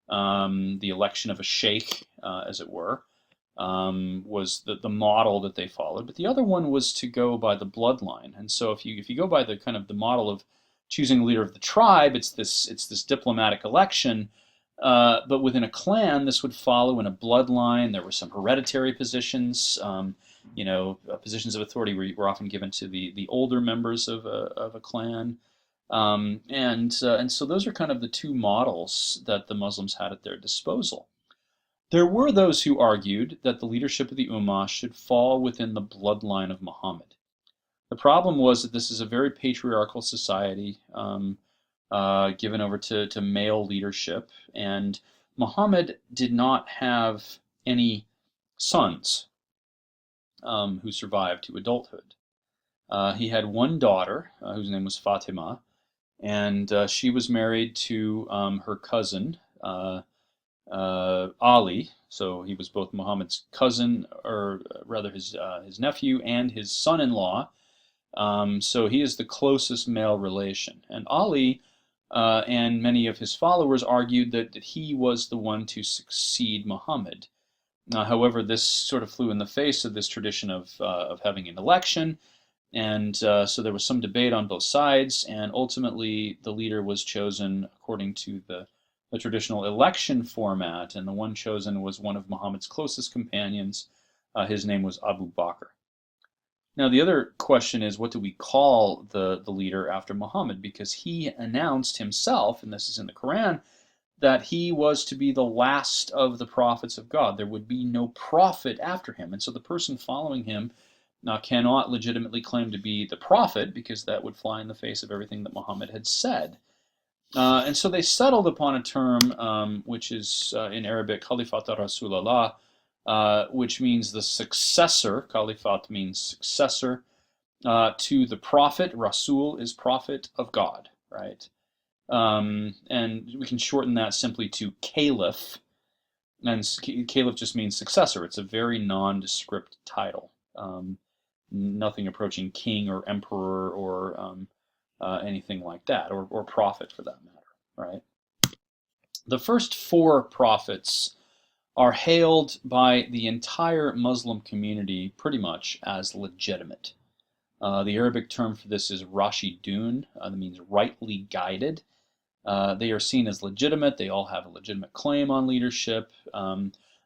The election of a sheikh, as it were, was the model that they followed. But the other one was to go by the bloodline. And so if you go by the kind of the model of choosing a leader of the tribe, it's this diplomatic election. But within a clan, this would follow in a bloodline. There were some hereditary positions. Positions of authority were often given to the older members of a clan. And so those are kind of the two models that the Muslims had at their disposal. There were those who argued that the leadership of the Ummah should fall within the bloodline of Muhammad. The problem was that this is a very patriarchal society, given over to male leadership, and Muhammad did not have any sons who survived to adulthood. He had one daughter, whose name was Fatima, and she was married to her cousin, Ali. So he was both Muhammad's cousin, or rather his nephew, and his son-in-law. So he is the closest male relation. And Ali and many of his followers argued that he was the one to succeed Muhammad. However, this sort of flew in the face of this tradition of having an election, and so there was some debate on both sides, and ultimately the leader was chosen according to the traditional election format, and the one chosen was one of Muhammad's closest companions. His name was Abu Bakr. Now, the other question is, what do we call the leader after Muhammad? Because he announced himself, and this is in the Quran, that he was to be the last of the prophets of God. There would be no prophet after him. And so the person following him cannot legitimately claim to be the prophet, because that would fly in the face of everything that Muhammad had said. And so they settled upon a term which is in Arabic, Khalifat Rasulallah, which means the successor. Khalifat means successor to the prophet. Rasul is prophet of God, right? And we can shorten that simply to caliph. And caliph just means successor. It's a very nondescript title. Nothing approaching king or emperor or anything like that, or prophet for that matter, right? The first four prophets are hailed by the entire Muslim community pretty much as legitimate. The Arabic term for this is Rashidun, that means rightly guided. They are seen as legitimate. They all have a legitimate claim on leadership.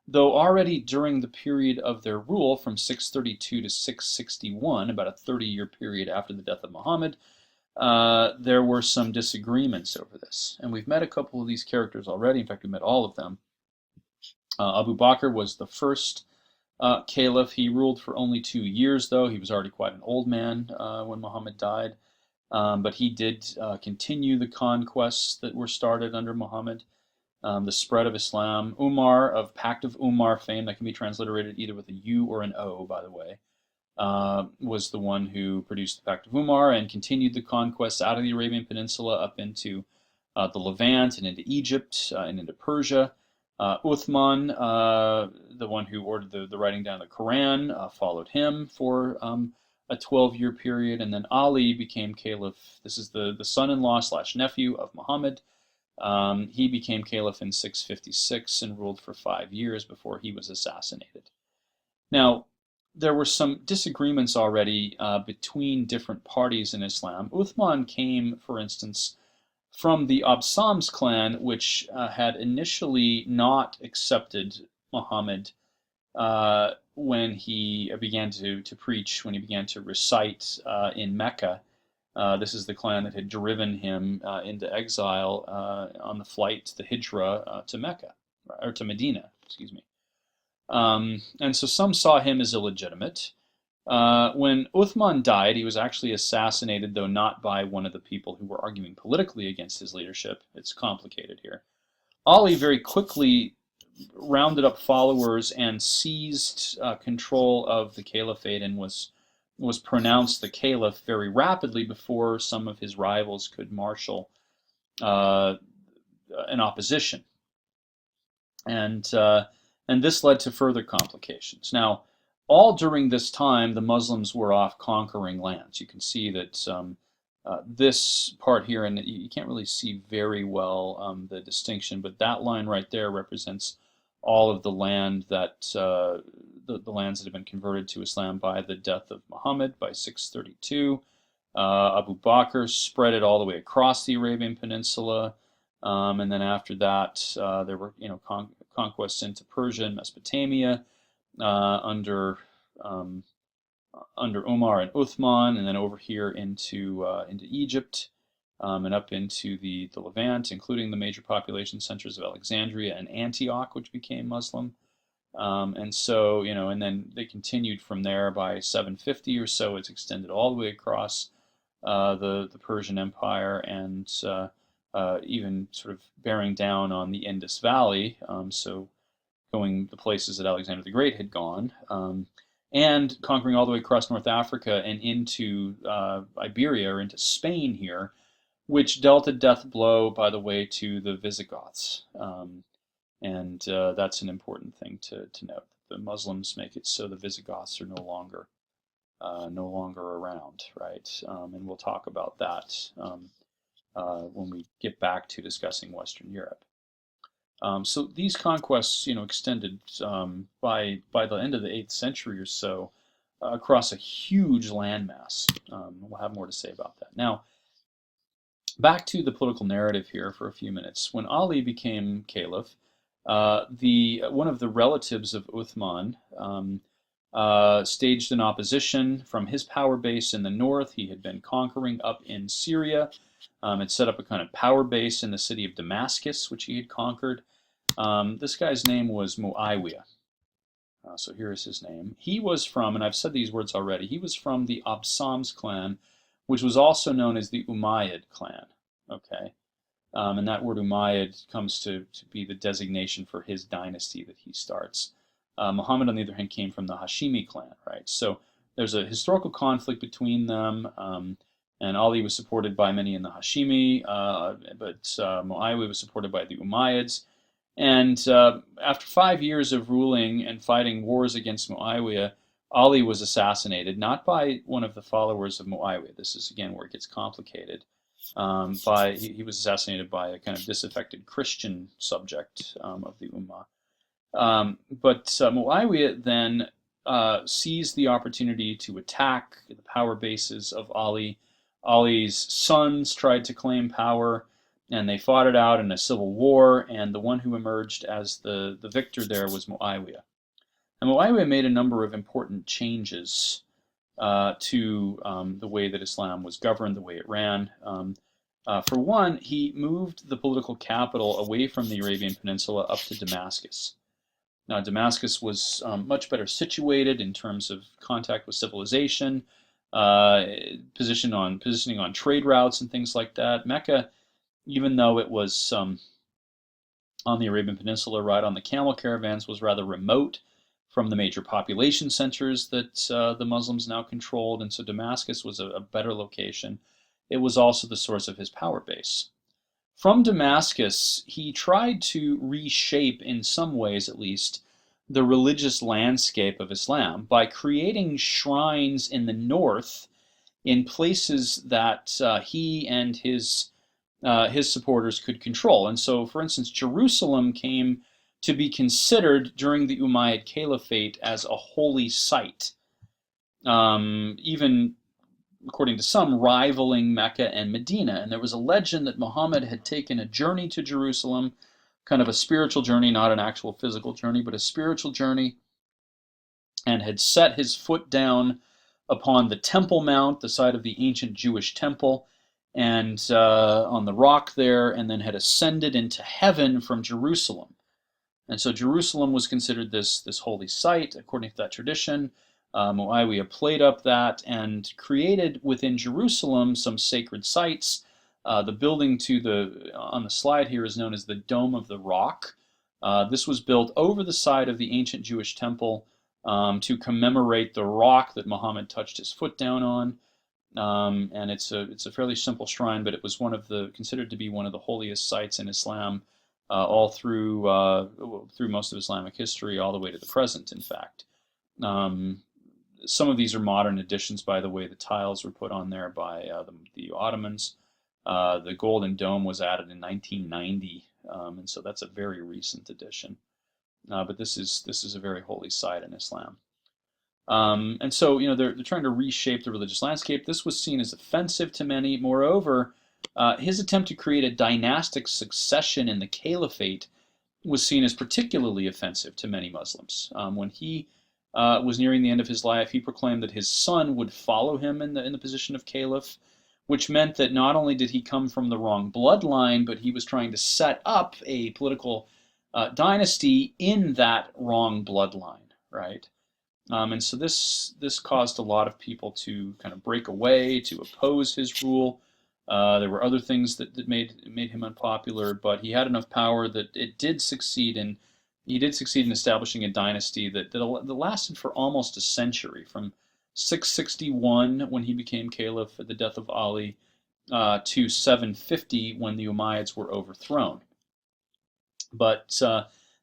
Though already during the period of their rule from 632 to 661, about a 30-year period after the death of Muhammad, there were some disagreements over this. And we've met a couple of these characters already. In fact, we met all of them. Abu Bakr was the first caliph. He ruled for only 2 years, though. He was already quite an old man when Muhammad died. But he did continue the conquests that were started under Muhammad, the spread of Islam. Umar, of Pact of Umar fame, that can be transliterated either with a U or an O, by the way, was the one who produced the Pact of Umar and continued the conquests out of the Arabian Peninsula up into the Levant and into Egypt and into Persia. Uthman, the one who ordered the writing down of the Quran, followed him for a 12-year period, and then Ali became caliph. This is the son-in-law / nephew of Muhammad. He became caliph in 656 and ruled for 5 years before he was assassinated. Now, there were some disagreements already between different parties in Islam. Uthman came, for instance, from the Absams clan, which had initially not accepted Muhammad when he began to preach, when he began to recite in Mecca. This is the clan that had driven him into exile on the flight, the Hijra, to Mecca, or to Medina, excuse me. And so some saw him as illegitimate. When Uthman died, he was actually assassinated, though not by one of the people who were arguing politically against his leadership. It's complicated here. Ali very quickly rounded up followers and seized control of the caliphate and was pronounced the caliph very rapidly before some of his rivals could marshal an opposition. And this led to further complications. Now, all during this time, the Muslims were off conquering lands. You can see that this part here, and you can't really see very well the distinction, but that line right there represents all of the land that the lands that have been converted to Islam by the death of Muhammad by 632. Abu Bakr spread it all the way across the Arabian Peninsula, and then after that, there were conquests into Persia and Mesopotamia under Umar and Uthman, and then over here into Egypt and up into the Levant, including the major population centers of Alexandria and Antioch, which became Muslim. And so, and then they continued from there. By 750 or so, it's extended all the way across the Persian Empire and even sort of bearing down on the Indus Valley, so going the places that Alexander the Great had gone, and conquering all the way across North Africa and into Iberia, or into Spain here, which dealt a death blow, by the way, to the Visigoths. And that's an important thing to note. The Muslims make it so the Visigoths are no longer no longer around, right? And we'll talk about that when we get back to discussing Western Europe. So these conquests, extended by the end of the 8th century or so across a huge landmass. We'll have more to say about that. Now, back to the political narrative here for a few minutes. When Ali became caliph, the one of the relatives of Uthman staged an opposition from his power base in the north. He had been conquering up in Syria, had set up a kind of power base in the city of Damascus, which he had conquered. This guy's name was Muawiyah. So here is his name. He was from, and I've said these words already, he was from the Absams clan, which was also known as the Umayyad clan. Okay. And that word Umayyad comes to be the designation for his dynasty that he starts. Muhammad, on the other hand, came from the Hashimi clan, right? So there's a historical conflict between them, and Ali was supported by many in the Hashimi, but Muawiyah was supported by the Umayyads. And after 5 years of ruling and fighting wars against Muawiyah, Ali was assassinated, not by one of the followers of Muawiyah. This is, again, where it gets complicated. He was assassinated by a kind of disaffected Christian subject of the Ummah. But Muawiyah then seized the opportunity to attack the power bases of Ali. Ali's sons tried to claim power, and they fought it out in a civil war, and the one who emerged as the victor there was Muawiyah. And Muawiyah made a number of important changes to the way that Islam was governed, the way it ran. For one, he moved the political capital away from the Arabian Peninsula up to Damascus. Now, Damascus was much better situated in terms of contact with civilization, positioning on trade routes and things like that. Mecca, even though it was on the Arabian Peninsula, right on the camel caravans, was rather remote from the major population centers that the Muslims now controlled, and so Damascus was a better location. It was also the source of his power base. From Damascus, he tried to reshape, in some ways at least, the religious landscape of Islam by creating shrines in the north in places that he and his supporters could control. And so, for instance, Jerusalem came to be considered during the Umayyad Caliphate as a holy site, even, according to some, rivaling Mecca and Medina. And there was a legend that Muhammad had taken a journey to Jerusalem, kind of a spiritual journey, not an actual physical journey, but a spiritual journey, and had set his foot down upon the Temple Mount, the site of the ancient Jewish temple, and on the rock there, and then had ascended into heaven from Jerusalem. And so Jerusalem was considered this holy site, according to that tradition. Muawiyah played up that and created within Jerusalem some sacred sites. The building on the slide here is known as the Dome of the Rock. This was built over the side of the ancient Jewish temple to commemorate the rock that Muhammad touched his foot down on. And it's a fairly simple shrine, but it was considered to be one of the holiest sites in Islam, all through most of Islamic history, all the way to the present, in fact. Some of these are modern additions, by the way. The tiles were put on there by the Ottomans. The Golden Dome was added in 1990, and so that's a very recent addition. But this is a very holy site in Islam. And so, they're trying to reshape the religious landscape. This was seen as offensive to many. Moreover, his attempt to create a dynastic succession in the caliphate was seen as particularly offensive to many Muslims. When he was nearing the end of his life, he proclaimed that his son would follow him in the position of caliph, which meant that not only did he come from the wrong bloodline, but he was trying to set up a political dynasty in that wrong bloodline, right? And so this caused a lot of people to kind of break away, to oppose his rule. There were other things that made him unpopular, but he had enough power that he did succeed in establishing a dynasty that lasted for almost a century, from 661 when he became caliph at the death of Ali to 750 when the Umayyads were overthrown. But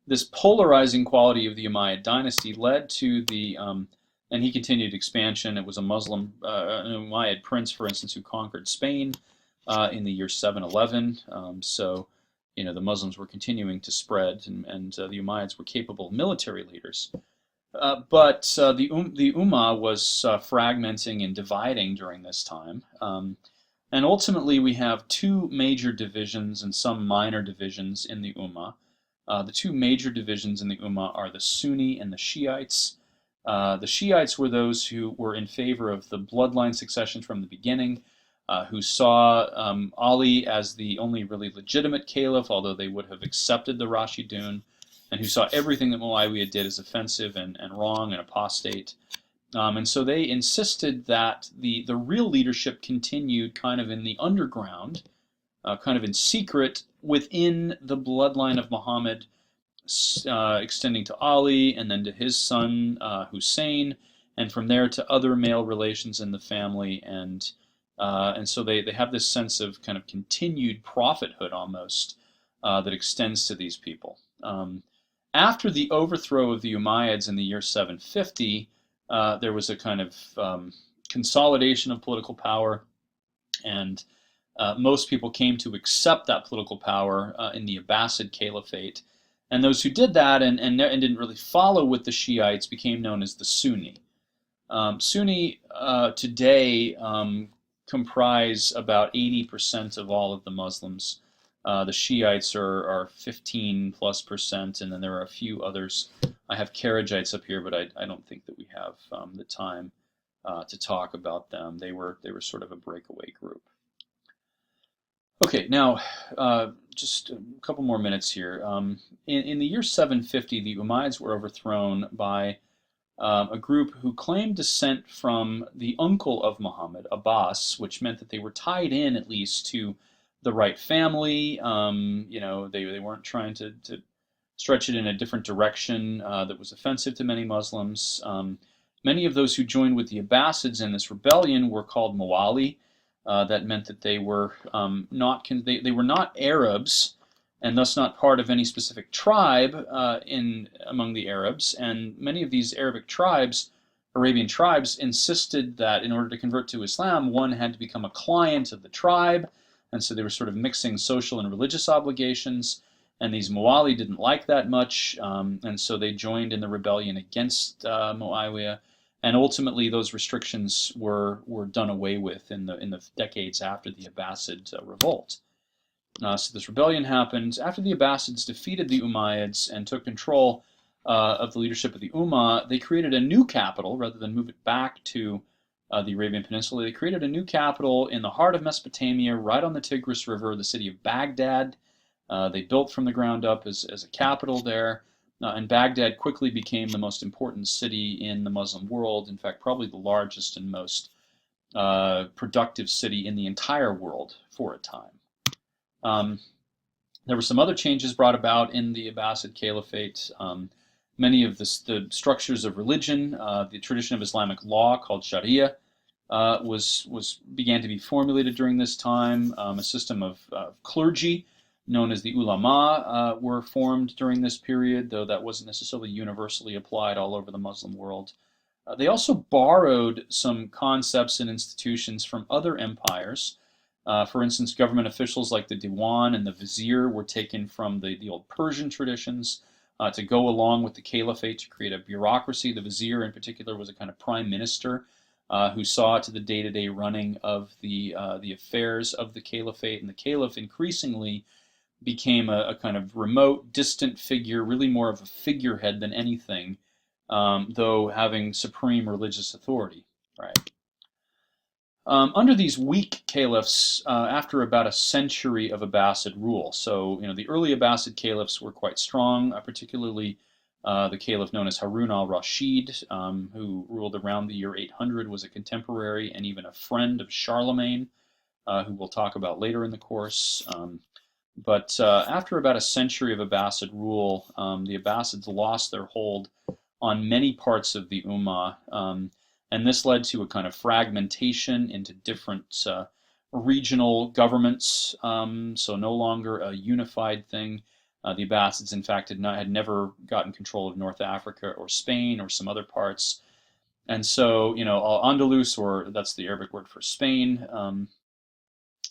this polarizing quality of the Umayyad dynasty led to the and he continued expansion. It was a Muslim, an Umayyad prince, for instance, who conquered Spain in the year 711. So, the Muslims were continuing to spread, and the Umayyads were capable military leaders. But the Ummah was fragmenting and dividing during this time. And ultimately, we have two major divisions and some minor divisions in the Ummah. The two major divisions in the Ummah are the Sunni and the Shiites. The Shiites were those who were in favor of the bloodline succession from the beginning, who saw Ali as the only really legitimate caliph, although they would have accepted the Rashidun, and who saw everything that Muawiyah did as offensive and wrong and apostate. And so they insisted that the real leadership continued kind of in the underground, kind of in secret within the bloodline of Muhammad, extending to Ali and then to his son Hussein, and from there to other male relations in the family. And so they have this sense of kind of continued prophethood almost that extends to these people. After the overthrow of the Umayyads in the year 750, there was a kind of consolidation of political power, and most people came to accept that political power in the Abbasid Caliphate. And those who did that and didn't really follow with the Shiites became known as the Sunni. Sunni today comprise about 80% of all of the Muslims. The Shiites are 15+%, and then there are a few others. I have Kharijites up here, but I don't think that we have the time to talk about them. They were sort of a breakaway group. Okay, now just a couple more minutes here. In the year 750, the Umayyads were overthrown by a group who claimed descent from the uncle of Muhammad, Abbas, which meant that they were tied in at least to the right family. They weren't trying to stretch it in a different direction that was offensive to many Muslims. Many of those who joined with the Abbasids in this rebellion were called Mawali. That meant that they were they were not Arabs, and thus not part of any specific tribe among the Arabs. And many of these Arabian tribes, insisted that in order to convert to Islam, one had to become a client of the tribe, and so they were sort of mixing social and religious obligations. And these Mawali didn't like that much, and so they joined in the rebellion against Muawiyah. And ultimately, those restrictions were done away with in the decades after the Abbasid revolt. So this rebellion happened after the Abbasids defeated the Umayyads and took control of the leadership of the Ummah. They created a new capital rather than move it back to the Arabian Peninsula. They created a new capital in the heart of Mesopotamia, right on the Tigris River, the city of Baghdad. They built from the ground up as a capital there. And Baghdad quickly became the most important city in the Muslim world. In fact, probably the largest and most productive city in the entire world for a time. There were some other changes brought about in the Abbasid Caliphate. Many of the structures of religion, the tradition of Islamic law called Sharia, began to be formulated during this time. A system of clergy known as the ulama were formed during this period, though that wasn't necessarily universally applied all over the Muslim world. They also borrowed some concepts and institutions from other empires. For instance, government officials like the Diwan and the Vizier were taken from the old Persian traditions to go along with the caliphate to create a bureaucracy. The Vizier in particular was a kind of prime minister who saw to the day-to-day running of the affairs of the caliphate, and the caliph increasingly became a kind of remote, distant figure, really more of a figurehead than anything, though having supreme religious authority. Right. Under these weak caliphs, after about a century of Abbasid rule, so the early Abbasid caliphs were quite strong, particularly the caliph known as Harun al-Rashid, who ruled around the year 800, was a contemporary and even a friend of Charlemagne, who we'll talk about later in the course. But after about a century of Abbasid rule, the Abbasids lost their hold on many parts of the Ummah, and this led to a kind of fragmentation into different regional governments, so no longer a unified thing. The Abbasids, in fact, had never gotten control of North Africa or Spain or some other parts. And so, Al-Andalus, or that's the Arabic word for Spain,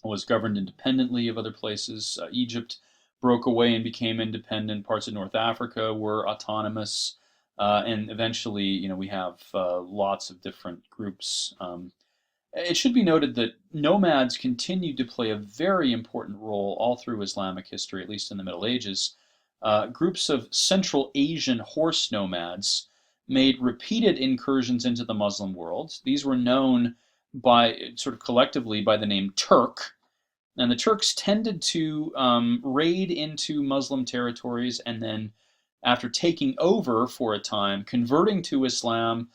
was governed independently of other places. Egypt broke away and became independent. Parts of North Africa were autonomous. And eventually, we have lots of different groups. It should be noted that nomads continued to play a very important role all through Islamic history, at least in the Middle Ages. Groups of Central Asian horse nomads made repeated incursions into the Muslim world. These were known by sort of collectively by the name Turk, and the Turks tended to raid into Muslim territories and then, after taking over for a time, converting to Islam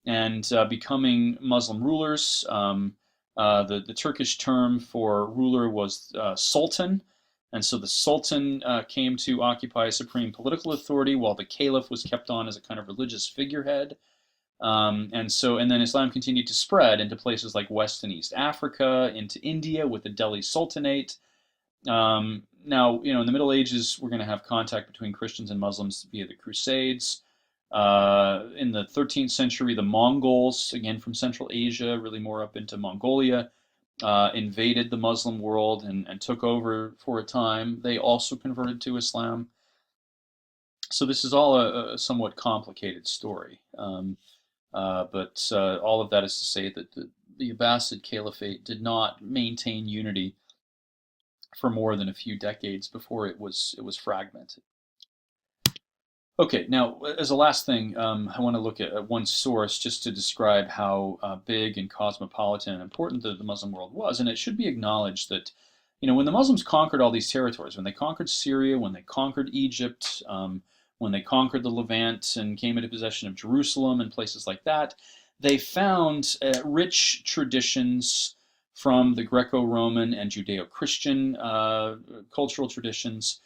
and becoming Muslim rulers. The Turkish term for ruler was sultan, and so the sultan came to occupy supreme political authority, while the caliph was kept on as a kind of religious figurehead. And then Islam continued to spread into places like West and East Africa, into India with the Delhi Sultanate. Now, in the Middle Ages, we're going to have contact between Christians and Muslims via the Crusades. In the 13th century, the Mongols, again from Central Asia, really more up into Mongolia, invaded the Muslim world and took over for a time. They also converted to Islam. So this is all a somewhat complicated story. But all of that is to say that the Abbasid Caliphate did not maintain unity for more than a few decades before it was fragmented. Okay, now as a last thing, I want to look at one source just to describe how big and cosmopolitan and important the Muslim world was. And it should be acknowledged that, when the Muslims conquered all these territories, when they conquered Syria, when they conquered Egypt, when they conquered the Levant and came into possession of Jerusalem and places like that, they found rich traditions from the Greco-Roman and Judeo-Christian cultural traditions.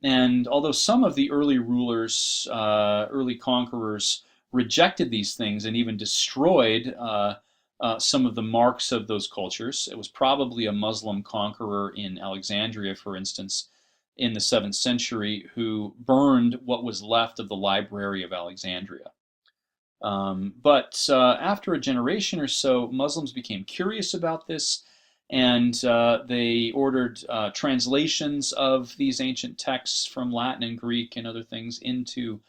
And although some of the early rulers, early conquerors, rejected these things and even destroyed some of the marks of those cultures, it was probably a Muslim conqueror in Alexandria, for instance, in the 7th century, who burned what was left of the Library of Alexandria. But after a generation or so, Muslims became curious about this, and they ordered translations of these ancient texts from Latin and Greek and other things into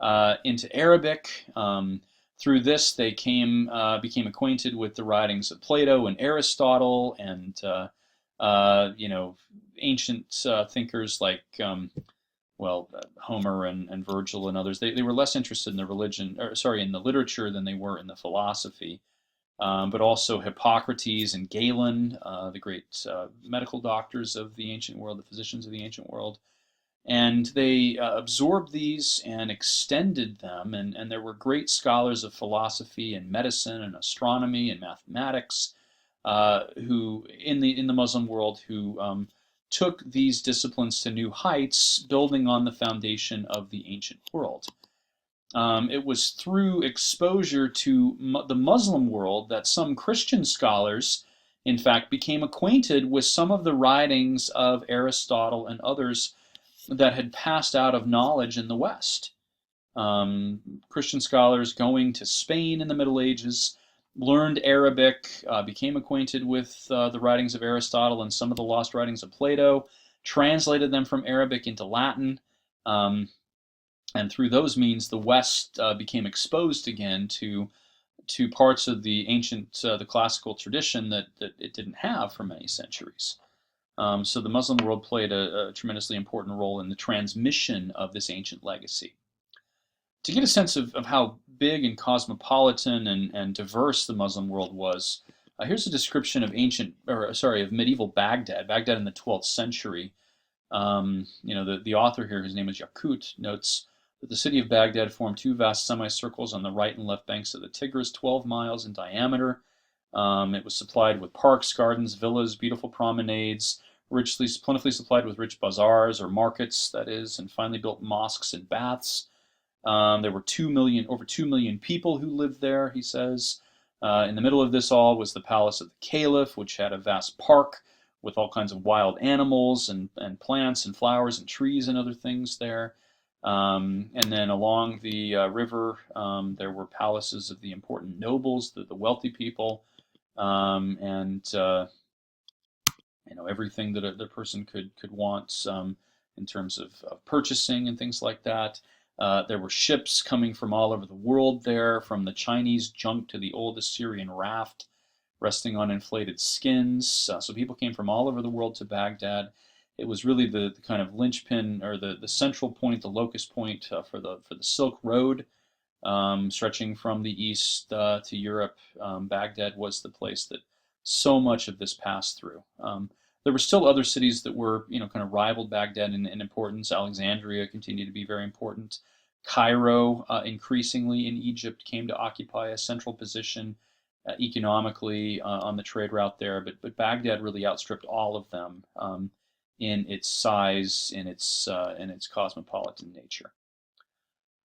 Arabic. Through this, they became acquainted with the writings of Plato and Aristotle, and ancient thinkers like Homer and Virgil and others. They were less interested in the in the literature than they were in the philosophy. But also Hippocrates and Galen, the great medical doctors of the ancient world, the physicians of the ancient world. And they absorbed these and extended them, and there were great scholars of philosophy and medicine and astronomy and mathematics who, in the Muslim world, who took these disciplines to new heights, building on the foundation of the ancient world. It was through exposure to the Muslim world that some Christian scholars, in fact, became acquainted with some of the writings of Aristotle and others that had passed out of knowledge in the West. Christian scholars going to Spain in the Middle Ages learned Arabic, became acquainted with the writings of Aristotle and some of the lost writings of Plato, translated them from Arabic into Latin. And through those means, the West became exposed again to parts of the ancient, the classical tradition that it didn't have for many centuries. So the Muslim world played a tremendously important role in the transmission of this ancient legacy. To get a sense of how big and cosmopolitan and diverse the Muslim world was, here's a description of medieval Baghdad in the 12th century. The author here, his name is Yakut, notes that the city of Baghdad formed two vast semicircles on the right and left banks of the Tigris, 12 miles in diameter. It was supplied with parks, gardens, villas, beautiful promenades, plentifully supplied with rich bazaars or markets, that is, and finely built mosques and baths. There were over 2 million people who lived there, he says. In the middle of this all was the palace of the caliph, which had a vast park with all kinds of wild animals and plants and flowers and trees and other things there. And then along the river, there were palaces of the important nobles, the wealthy people, and everything that the person could want in terms of purchasing and things like that. There were ships coming from all over the world there, from the Chinese junk to the old Assyrian raft, resting on inflated skins. So people came from all over the world to Baghdad. It was really the kind of linchpin or the central point, the locus point for the Silk Road, stretching from the east to Europe. Baghdad was the place that so much of this passed through. There were still other cities that were, kind of rivaled Baghdad in importance. Alexandria continued to be very important. Cairo, increasingly in Egypt, came to occupy a central position economically on the trade route there. But Baghdad really outstripped all of them in its size, in its cosmopolitan nature.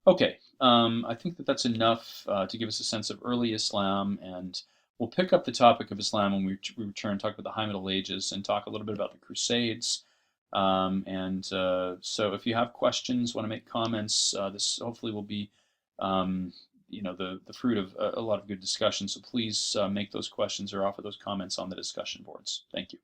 Okay, I think that that's enough to give us a sense of early Islam, and we'll pick up the topic of Islam when we return, talk about the High Middle Ages, and talk a little bit about the Crusades. So if you have questions, want to make comments, this hopefully will be, the fruit of a lot of good discussion. So please make those questions or offer those comments on the discussion boards. Thank you.